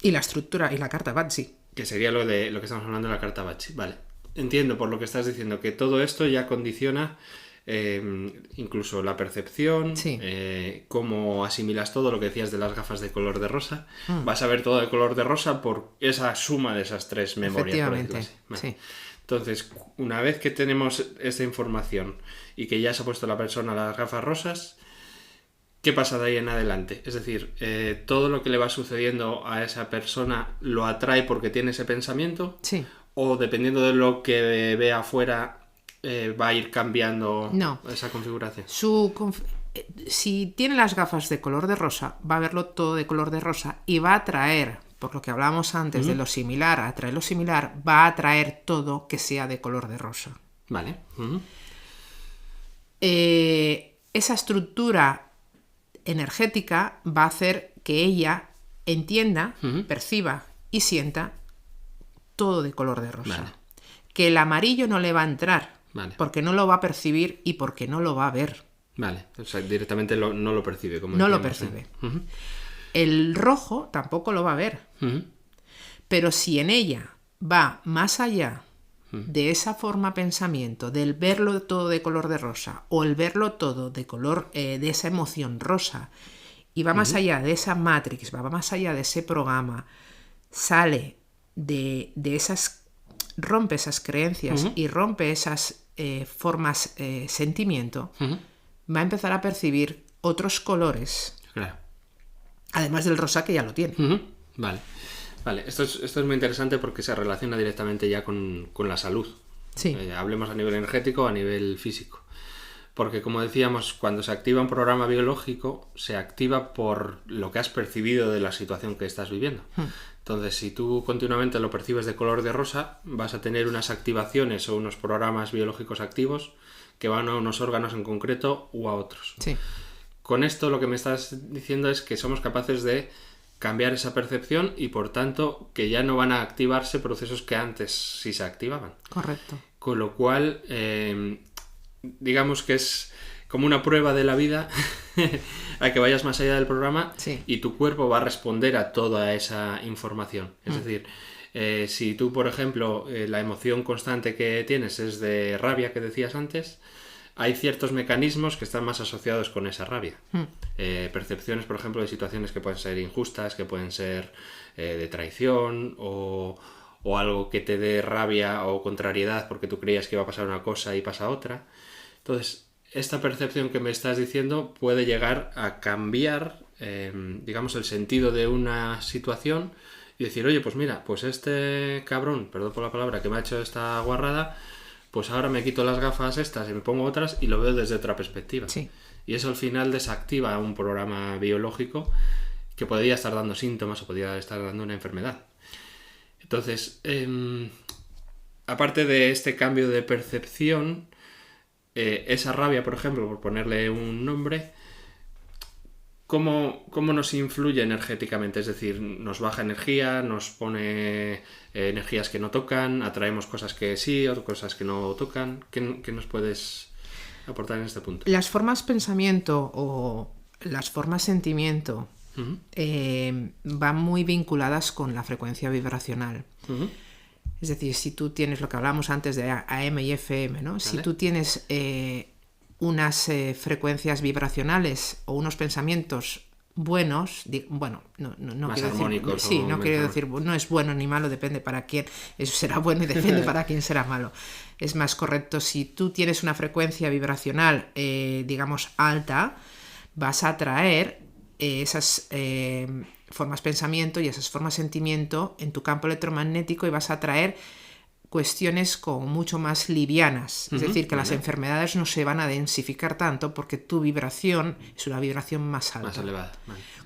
Y la estructura y la carta Batschi.
Que sería lo que estamos hablando de la carta Batschi. Vale. Entiendo por lo que estás diciendo que todo esto ya condiciona incluso la percepción, cómo asimilas todo, lo que decías de las gafas de color de rosa. Vas a ver todo de color de rosa por esa suma de esas tres memorias.
Efectivamente,
vale. Entonces, una vez que tenemos esta información y que ya se ha puesto la persona las gafas rosas, ¿qué pasa de ahí en adelante? Es decir, todo lo que le va sucediendo a esa persona lo atrae porque tiene ese pensamiento, o dependiendo de lo que vea afuera va a ir cambiando esa configuración.
Si tiene las gafas de color de rosa, va a verlo todo de color de rosa y va a atraer, por lo que hablábamos antes de lo similar, atraer lo similar, va a atraer todo que sea de color de rosa.
Vale.
Esa estructura energética va a hacer que ella entienda, perciba y sienta todo de color de rosa.
Vale.
Que el amarillo no le va a entrar, porque no lo va a percibir y porque no lo va a ver.
Vale, o sea, directamente no lo percibe.
No lo percibe. El rojo tampoco lo va a ver. Pero si en ella va más allá de esa forma pensamiento, del verlo todo de color de rosa, o el verlo todo de color de esa emoción rosa, y va más allá de esa matrix, va más allá de ese programa, sale de esas, rompe esas creencias y rompe esas formas sentimiento, va a empezar a percibir otros colores, además del rosa que ya lo tiene.
Vale, esto es muy interesante porque se relaciona directamente ya con la salud. Hablemos a nivel energético o a nivel físico. Porque, como decíamos, cuando se activa un programa biológico, se activa por lo que has percibido de la situación que estás viviendo. Entonces, si tú continuamente lo percibes de color de rosa, vas a tener unas activaciones o unos programas biológicos activos que van a unos órganos en concreto u a otros. Con esto lo que me estás diciendo es que somos capaces de cambiar esa percepción y, por tanto, que ya no van a activarse procesos que antes sí se activaban.
Correcto.
Con lo cual, digamos que es como una prueba de la vida a que vayas más allá del programa y tu cuerpo va a responder a toda esa información. Es decir, si tú, por ejemplo, la emoción constante que tienes es de rabia, que decías antes, hay ciertos mecanismos que están más asociados con esa rabia. Percepciones, por ejemplo, de situaciones que pueden ser injustas, que pueden ser de traición o algo que te dé rabia o contrariedad porque tú creías que iba a pasar una cosa y pasa otra. Entonces, esta percepción que me estás diciendo puede llegar a cambiar, digamos, el sentido de una situación y decir, oye, pues mira, pues este cabrón, perdón por la palabra, que me ha hecho esta guarrada, pues ahora me quito las gafas estas y me pongo otras y lo veo desde otra perspectiva. Y eso al final desactiva un programa biológico que podría estar dando síntomas o podría estar dando una enfermedad. Entonces, aparte de este cambio de percepción, esa rabia, por ejemplo, por ponerle un nombre, ¿cómo nos influye energéticamente? Es decir, nos baja energía, nos pone energías que no tocan, atraemos cosas que sí, otras cosas que no tocan. ¿Qué nos puedes aportar en este punto?
Las formas pensamiento o las formas sentimiento van muy vinculadas con la frecuencia vibracional. Es decir, si tú tienes lo que hablábamos antes de AM y FM, ¿no? Si tú tienes unas frecuencias vibracionales o unos pensamientos buenos, no
más
quiero
armónicos,
decir, no quiero decir, no es bueno ni malo, depende para quién, eso será bueno y depende para quién será malo. Es más correcto, si tú tienes una frecuencia vibracional, digamos, alta, vas a atraer esas formas pensamiento y esas formas sentimiento en tu campo electromagnético y vas a atraer cuestiones como mucho más livianas. Es decir, que las enfermedades no se van a densificar tanto porque tu vibración es una vibración más alta.
Más elevada.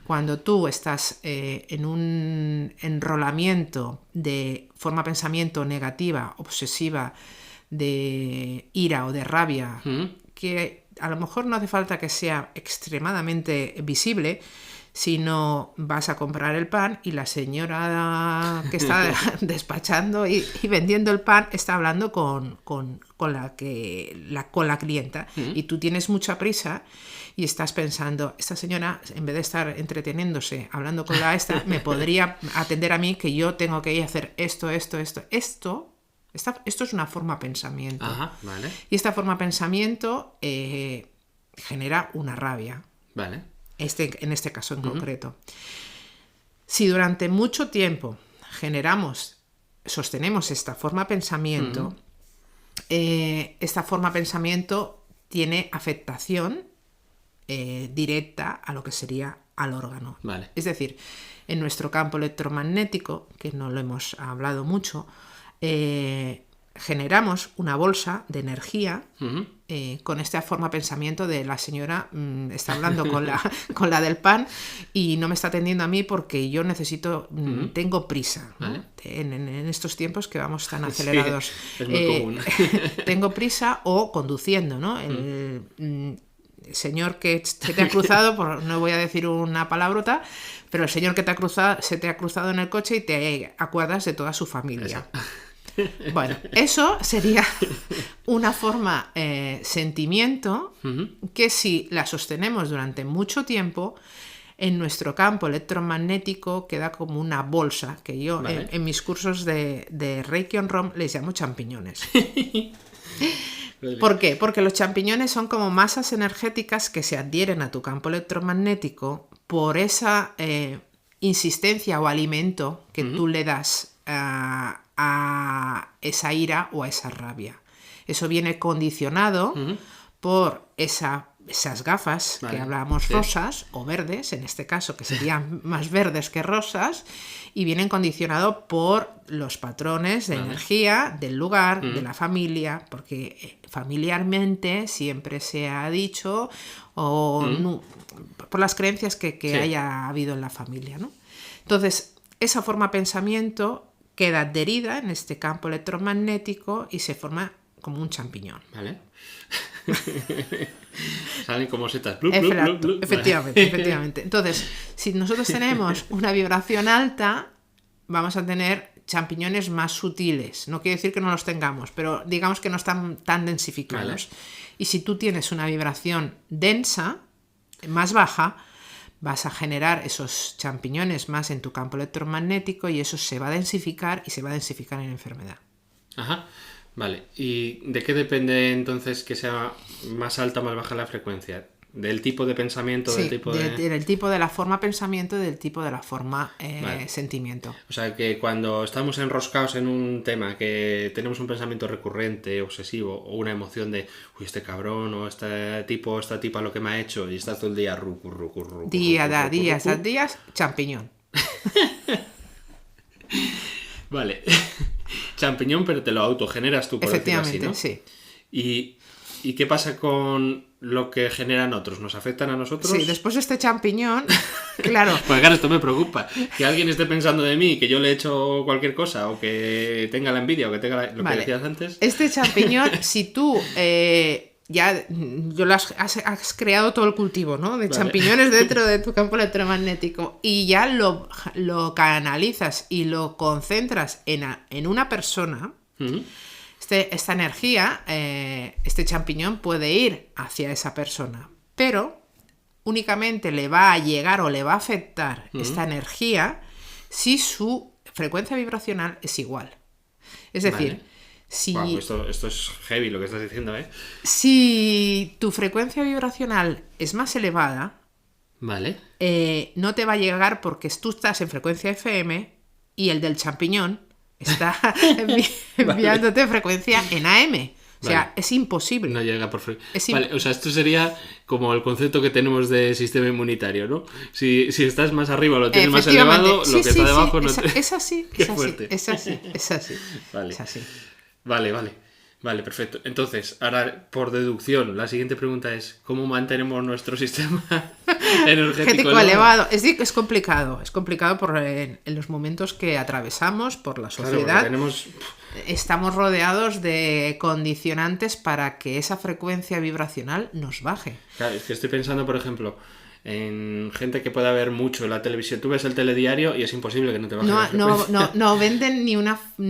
Cuando tú estás en un enrolamiento de forma pensamiento negativa, obsesiva, de ira o de rabia, que a lo mejor no hace falta que sea extremadamente visible, sino vas a comprar el pan y la señora que está despachando y vendiendo el pan está hablando con la clienta y tú tienes mucha prisa y estás pensando, esta señora, en vez de estar entreteniéndose hablando con me podría atender a mí, que yo tengo que ir a hacer esto. Esto es una forma de pensamiento.
Ajá, vale.
Y esta forma de pensamiento genera una rabia.
Vale.
En este caso en concreto. Si durante mucho tiempo sostenemos esta forma de pensamiento, esta forma de pensamiento tiene afectación directa a lo que sería al órgano.
Vale.
Es decir, en nuestro campo electromagnético, que no lo hemos hablado mucho, generamos una bolsa de energía con esta forma de pensamiento de la señora está hablando con la del pan y no me está atendiendo a mí porque yo necesito, tengo prisa, ¿no?
¿Vale?
En estos tiempos que vamos tan acelerados.
Sí, es muy común.
Tengo prisa o conduciendo, ¿no? El señor que se te ha cruzado, no voy a decir una palabrota, pero el señor que se te ha cruzado en el coche y te acuerdas de toda su familia. Eso. Bueno, eso sería una forma, sentimiento, que si la sostenemos durante mucho tiempo, en nuestro campo electromagnético queda como una bolsa, que yo vale. en mis cursos de Reiki on Rom les llamo champiñones. ¿Por qué? Porque los champiñones son como masas energéticas que se adhieren a tu campo electromagnético por esa insistencia o alimento que tú le das a esa ira o a esa rabia. Eso viene condicionado por esas gafas que hablábamos rosas o verdes, en este caso que serían más verdes que rosas, y vienen condicionados por los patrones de energía del lugar, de la familia, porque familiarmente siempre se ha dicho, no, por las creencias que haya habido en la familia, ¿no? Entonces, esa forma de pensamiento queda adherida en este campo electromagnético y se forma como un champiñón.
Vale. Salen como setas. Blup, blup, blup, blup.
Efectivamente. Entonces, si nosotros tenemos una vibración alta, vamos a tener champiñones más sutiles. No quiere decir que no los tengamos, pero digamos que no están tan densificados. Vale. Y si tú tienes una vibración densa, más baja, vas a generar esos champiñones más en tu campo electromagnético y eso se va a densificar y se va a densificar en enfermedad.
Ajá, vale. ¿Y de qué depende entonces que sea más alta o más baja la frecuencia? ¿Del tipo de pensamiento?
Sí,
del
tipo de la forma pensamiento y del tipo de la forma sentimiento.
O sea que cuando estamos enroscados en un tema, que tenemos un pensamiento recurrente, obsesivo, o una emoción de uy, este cabrón, o este tipo, o esta tipa lo que me ha hecho, y estás todo el día
días, champiñón.
Vale. Champiñón, pero te lo autogeneras tú, por decirlo así, ¿no?
Sí.
¿Y qué pasa con lo que generan otros? ¿Nos afectan a nosotros?
Sí, después de este champiñón, claro.
Pues claro, esto me preocupa. Que alguien esté pensando de mí, que yo le he hecho cualquier cosa, o que tenga la envidia, o que tenga lo que decías antes.
Este champiñón, si tú has creado todo el cultivo, ¿no? De champiñones dentro de tu campo electromagnético y ya lo canalizas y lo concentras en una persona. Esta energía, este champiñón puede ir hacia esa persona, pero únicamente le va a llegar o le va a afectar esta energía si su frecuencia vibracional es igual. Es decir, si...
Wow, esto es heavy lo que estás diciendo, ¿eh?
Si tu frecuencia vibracional es más elevada,
vale.
No te va a llegar porque tú estás en frecuencia FM y el del champiñón está enviándote frecuencia en AM. O sea, es imposible.
No llega por Vale, o sea, esto sería como el concepto que tenemos de sistema inmunitario, ¿no? Si estás más arriba, lo tienes más elevado, lo que está debajo no te...
Es así, es así.
Vale.
Es así.
Vale, perfecto. Entonces, ahora, por deducción, la siguiente pregunta es ¿cómo mantenemos nuestro sistema energético
elevado? Es complicado. Es complicado en los momentos que atravesamos por la sociedad.
Claro,
estamos rodeados de condicionantes para que esa frecuencia vibracional nos baje.
Claro, es que estoy pensando, por ejemplo, en gente que pueda ver mucho en la televisión. Tú ves el telediario y es imposible que no te baje la frecuencia.
No venden ni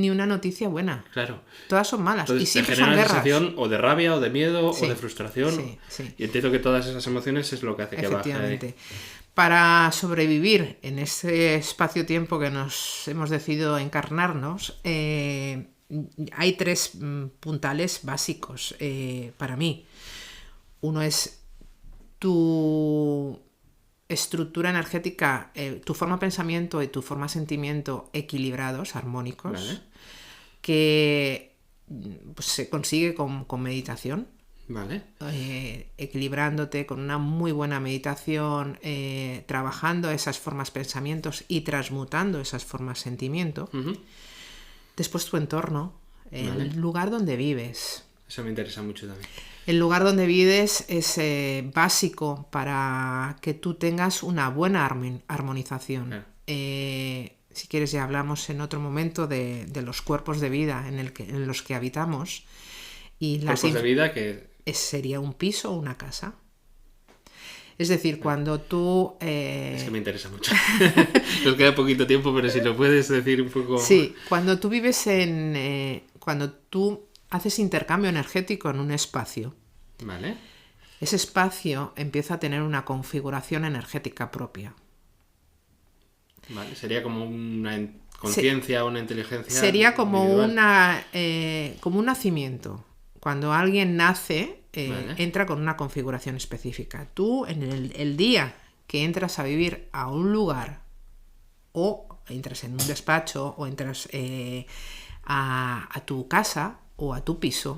una noticia buena.
Claro.
Todas son malas.
Entonces,
y siempre
te genera
son
una
guerras.
sensación o de rabia, o de miedo,
Sí,
o de frustración.
sí, sí.
Y entiendo que todas esas emociones es lo que hace que baje ahí.
Efectivamente. Para sobrevivir en ese espacio-tiempo que nos hemos decidido encarnarnos, hay 3 puntales básicos para mí. Uno es tu estructura energética, tu forma de pensamiento y tu forma de sentimiento equilibrados, armónicos,
Vale.
que pues, se consigue con meditación.
Vale.
Equilibrándote con una muy buena meditación, trabajando esas formas pensamientos y transmutando esas formas sentimiento.
Uh-huh.
Después tu entorno, el lugar donde vives.
Eso me interesa mucho también.
El lugar donde vives es básico para que tú tengas una buena armonización.
Claro.
Si quieres ya hablamos en otro momento de los cuerpos de vida en los que habitamos. Y
cuerpos de vida que...
sería un piso o una casa. Es decir, cuando tú...
Es que me interesa mucho. Nos queda poquito tiempo, pero si lo puedes decir un poco...
Sí, cuando tú vives cuando tú haces intercambio energético en un espacio,
Vale.
ese espacio empieza a tener una configuración energética propia.
Vale, sería como una conciencia o una inteligencia.
Sería como
individual.
como un nacimiento. Cuando alguien nace,
Vale.
entra con una configuración específica. Tú, en el día que entras a vivir a un lugar, o entras en un despacho, o entras a tu casa o a tu piso,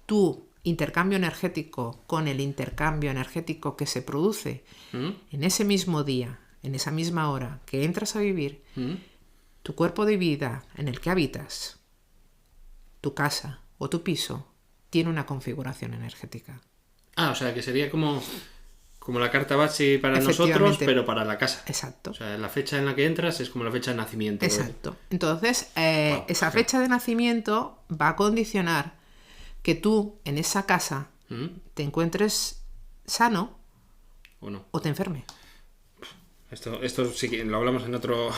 tu intercambio energético con el intercambio energético que se produce en ese mismo día, en esa misma hora que entras a vivir, tu cuerpo de vida en el que habitas, tu casa o tu piso, tiene una configuración energética.
O sea, que sería como la carta base para nosotros, pero para la casa.
Exacto.
O sea, la fecha en la que entras es como la fecha de nacimiento.
Exacto. Entonces, esa fecha de nacimiento va a condicionar que tú, en esa casa, te encuentres sano
¿O no?
o te enferme.
Esto sí que lo hablamos en otro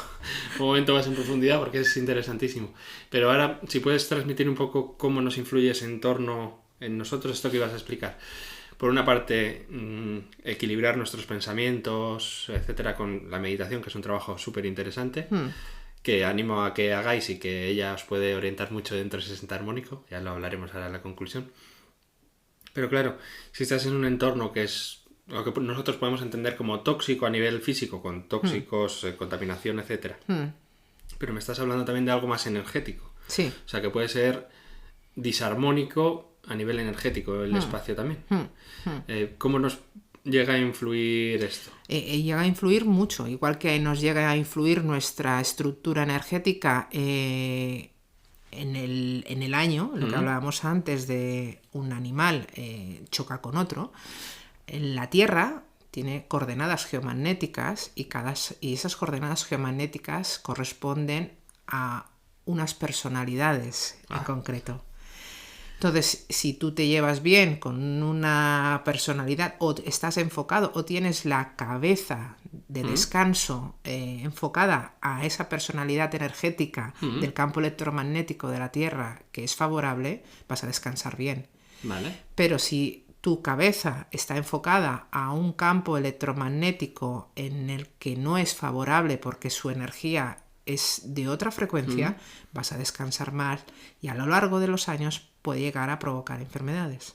momento más en profundidad porque es interesantísimo. Pero ahora, si puedes transmitir un poco cómo nos influye ese entorno en nosotros, esto que ibas a explicar. Por una parte, equilibrar nuestros pensamientos, etcétera, con la meditación, que es un trabajo súper interesante, que animo a que hagáis y que ella os puede orientar mucho dentro de ese 60 armónico. Ya lo hablaremos ahora en la conclusión. Pero claro, si estás en un entorno que es lo que nosotros podemos entender como tóxico a nivel físico, con tóxicos, contaminación, etcétera. Pero me estás hablando también de algo más energético.
Sí.
O sea, que puede ser disarmónico a nivel energético el espacio también. ¿Cómo nos llega a influir esto?
Llega a influir mucho, igual que nos llega a influir nuestra estructura energética en el año, lo que hablábamos antes de un animal choca con otro. En la Tierra tiene coordenadas geomagnéticas y esas coordenadas geomagnéticas corresponden a unas personalidades en concreto. Entonces, si tú te llevas bien con una personalidad o estás enfocado o tienes la cabeza de descanso enfocada a esa personalidad energética del campo electromagnético de la Tierra que es favorable, vas a descansar bien.
Vale.
Pero si tu cabeza está enfocada a un campo electromagnético en el que no es favorable porque su energía es de otra frecuencia, vas a descansar más y a lo largo de los años puede llegar a provocar enfermedades.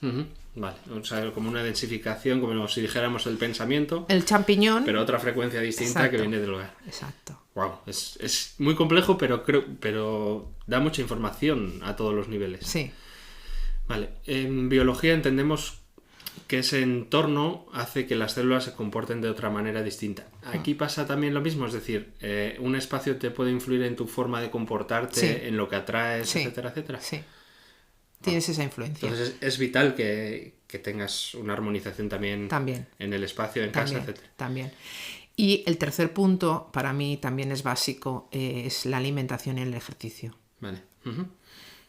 Vale, o sea, como una densificación, como si dijéramos el pensamiento.
El champiñón.
Pero otra frecuencia distinta. Exacto. Que viene del lugar.
Exacto.
Wow, es muy complejo, pero da mucha información a todos los niveles.
Sí.
Vale, en biología entendemos que ese entorno hace que las células se comporten de otra manera distinta. Aquí pasa también lo mismo, es decir, un espacio te puede influir en tu forma de comportarte, en lo que atraes, etcétera, etcétera.
Sí, tienes esa influencia.
Entonces es vital que tengas una armonización también en el espacio, en casa, etcétera.
También. Y el tercer punto, para mí también es básico, es la alimentación y el ejercicio.
Vale.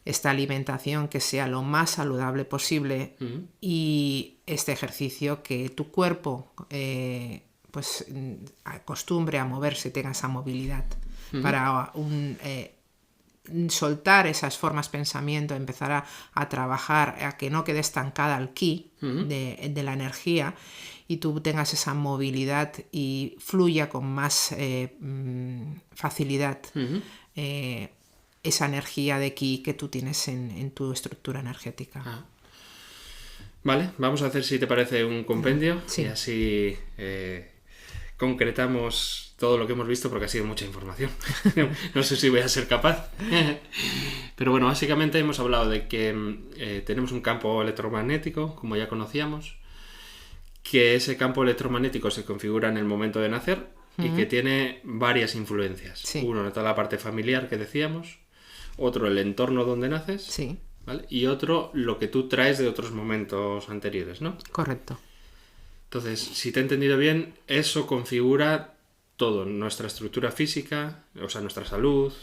esta alimentación que sea lo más saludable posible y este ejercicio que tu cuerpo pues acostumbre a moverse, tenga esa movilidad para soltar esas formas de pensamiento, empezar a trabajar, a que no quede estancada el ki de la energía y tú tengas esa movilidad y fluya con más facilidad esa energía de ki que tú tienes en tu estructura energética.
Vale, vamos a hacer, si te parece, un compendio
Sí.
y así concretamos todo lo que hemos visto, porque ha sido mucha información. No sé si voy a ser capaz. Pero bueno, básicamente hemos hablado de que tenemos un campo electromagnético, como ya conocíamos, que ese campo electromagnético se configura en el momento de nacer y que tiene varias influencias.
Sí.
Uno, toda la parte familiar que decíamos, otro, el entorno donde naces,
Sí,
¿vale? Y otro, lo que tú traes de otros momentos anteriores, ¿no?
correcto.
Entonces, si te he entendido bien, eso configura todo, nuestra estructura física, o sea, nuestra salud,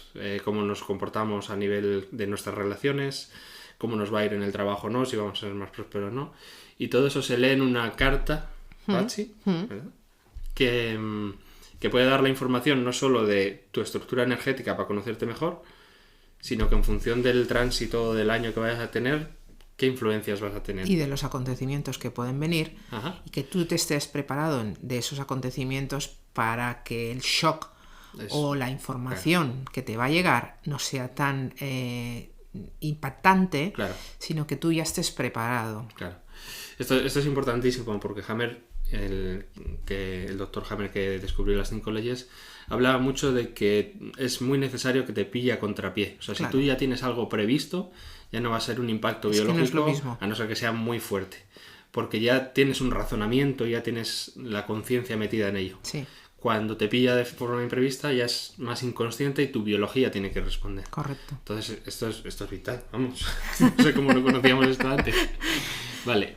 cómo nos comportamos a nivel de nuestras relaciones, cómo nos va a ir en el trabajo o no, si vamos a ser más prósperos o no. Y todo eso se lee en una carta, Bachi, ¿verdad? Que puede dar la información no solo de tu estructura energética para conocerte mejor, sino que en función del tránsito del año que vayas a tener, qué influencias vas a tener.
Y de los acontecimientos que pueden venir.
Ajá.
Y que tú te estés preparado de esos acontecimientos para que el shock o la información que te va a llegar no sea tan impactante, sino que tú ya estés preparado.
Claro. Esto es importantísimo porque Hammer, el doctor Hammer que descubrió las 5 leyes, hablaba mucho de que es muy necesario que te pille a contrapié. O sea, si tú ya tienes algo previsto, ya no va a ser un impacto biológico,
no es lo mismo.
a no ser que sea muy fuerte. Porque ya tienes un razonamiento, ya tienes la conciencia metida en ello.
Sí.
Cuando te pilla de forma imprevista ya es más inconsciente y tu biología tiene que responder.
Correcto.
Entonces esto es vital, vamos. No sé cómo no conocíamos esto antes. Vale.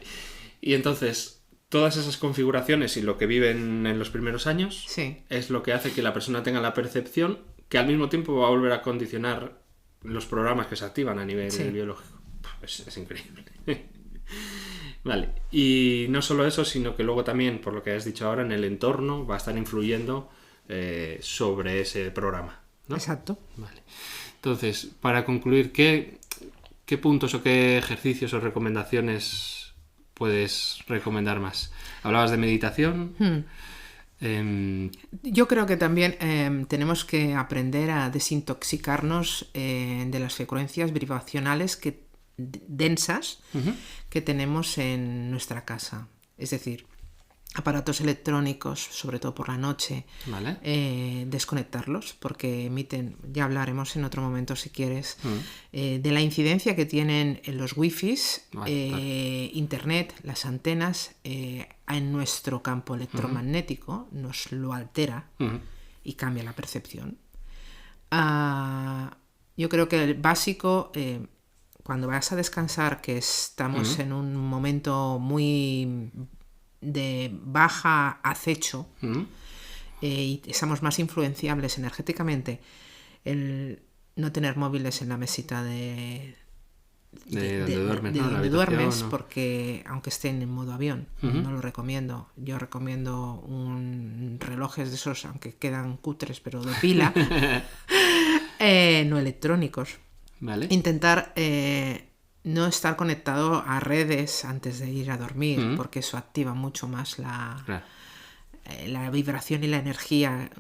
Y entonces, todas esas configuraciones y lo que viven en los primeros años es lo que hace que la persona tenga la percepción que al mismo tiempo va a volver a condicionar los programas que se activan a nivel biológico. Es increíble. Vale, y no solo eso, sino que luego también, por lo que has dicho ahora, en el entorno va a estar influyendo sobre ese programa, ¿no?
Exacto.
Vale. Entonces, para concluir, ¿qué puntos o qué ejercicios o recomendaciones puedes recomendar más? Hablabas de meditación.
Yo creo que también tenemos que aprender a desintoxicarnos de las frecuencias vibracionales densas que tenemos en nuestra casa. Es decir, aparatos electrónicos, sobre todo por la noche, desconectarlos porque emiten, ya hablaremos en otro momento si quieres, de la incidencia que tienen los wifis, internet, las antenas en nuestro campo electromagnético, nos lo altera y cambia la percepción. Yo creo que el básico, cuando vas a descansar, que estamos en un momento muy de baja acecho y estamos más influenciables energéticamente, el no tener móviles en la mesita de donde duermes, porque aunque estén en modo avión, no lo recomiendo. Yo recomiendo relojes de esos, aunque quedan cutres, pero de pila, no electrónicos.
Vale.
Intentar no estar conectado a redes antes de ir a dormir, porque eso activa mucho más la vibración y la energía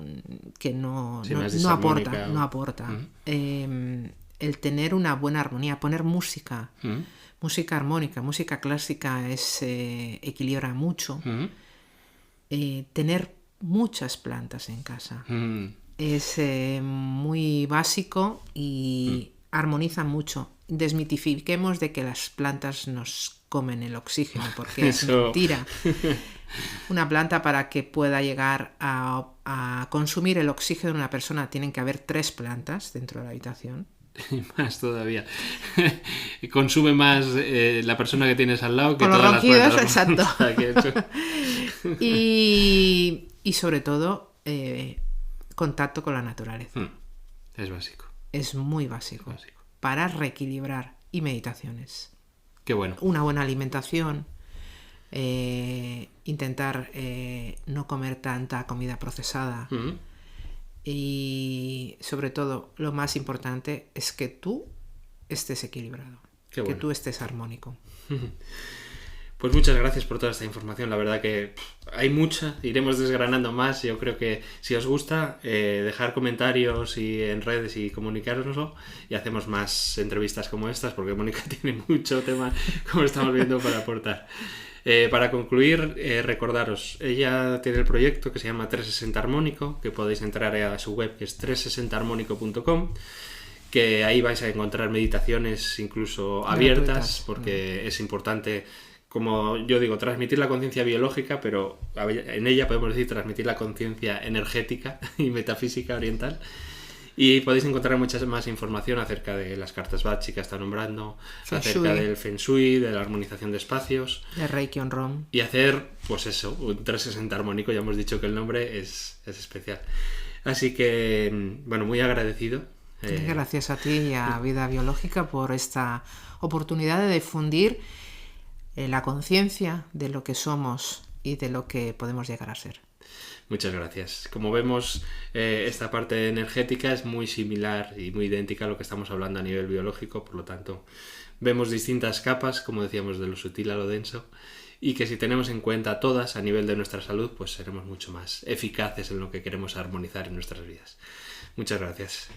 que no aporta. El tener una buena armonía, poner música armónica, música clásica equilibra mucho. Tener muchas plantas en casa es muy básico y armoniza mucho. Desmitifiquemos de que las plantas nos comen el oxígeno, porque es mentira. Una planta, para que pueda llegar a consumir el oxígeno de una persona, tienen que haber 3 plantas dentro de la habitación.
Y más todavía. Consume más la persona que tienes al lado que
con
todas
los ronquidos,
las plantas.
exacto. Y sobre todo, contacto con la naturaleza.
Es básico.
Es muy básico. para reequilibrar y meditaciones.
Qué bueno.
Una buena alimentación, intentar no comer tanta comida procesada y sobre todo lo más importante es que tú estés equilibrado,
Qué
que
bueno.
tú estés armónico.
Pues muchas gracias por toda esta información, la verdad que hay mucha, iremos desgranando más. Yo creo que si os gusta, dejar comentarios y en redes y comunicárnoslo, y hacemos más entrevistas como estas, porque Mónica tiene mucho tema, como estamos viendo, para aportar. Para concluir, recordaros, ella tiene el proyecto que se llama 360 Armónico, que podéis entrar a su web, que es 360armónico.com, que ahí vais a encontrar meditaciones incluso abiertas,
Gratuitas.
porque es importante, como yo digo, transmitir la conciencia biológica, pero en ella podemos decir transmitir la conciencia energética y metafísica oriental. Y podéis encontrar mucha más información acerca de las cartas Bachi que está nombrando,
Feng
acerca
Shui.
del Feng Shui, de la armonización de espacios,
De Reiki on Rom.
y hacer, pues eso, un 360 armónico. Ya hemos dicho que el nombre es especial. Así que, bueno, muy agradecido.
Gracias a ti y a Vida Biológica por esta oportunidad de difundir la conciencia de lo que somos y de lo que podemos llegar a ser.
Muchas gracias. Como vemos, esta parte energética es muy similar y muy idéntica a lo que estamos hablando a nivel biológico, por lo tanto, vemos distintas capas, como decíamos, de lo sutil a lo denso, y que si tenemos en cuenta todas a nivel de nuestra salud, pues seremos mucho más eficaces en lo que queremos armonizar en nuestras vidas. Muchas gracias.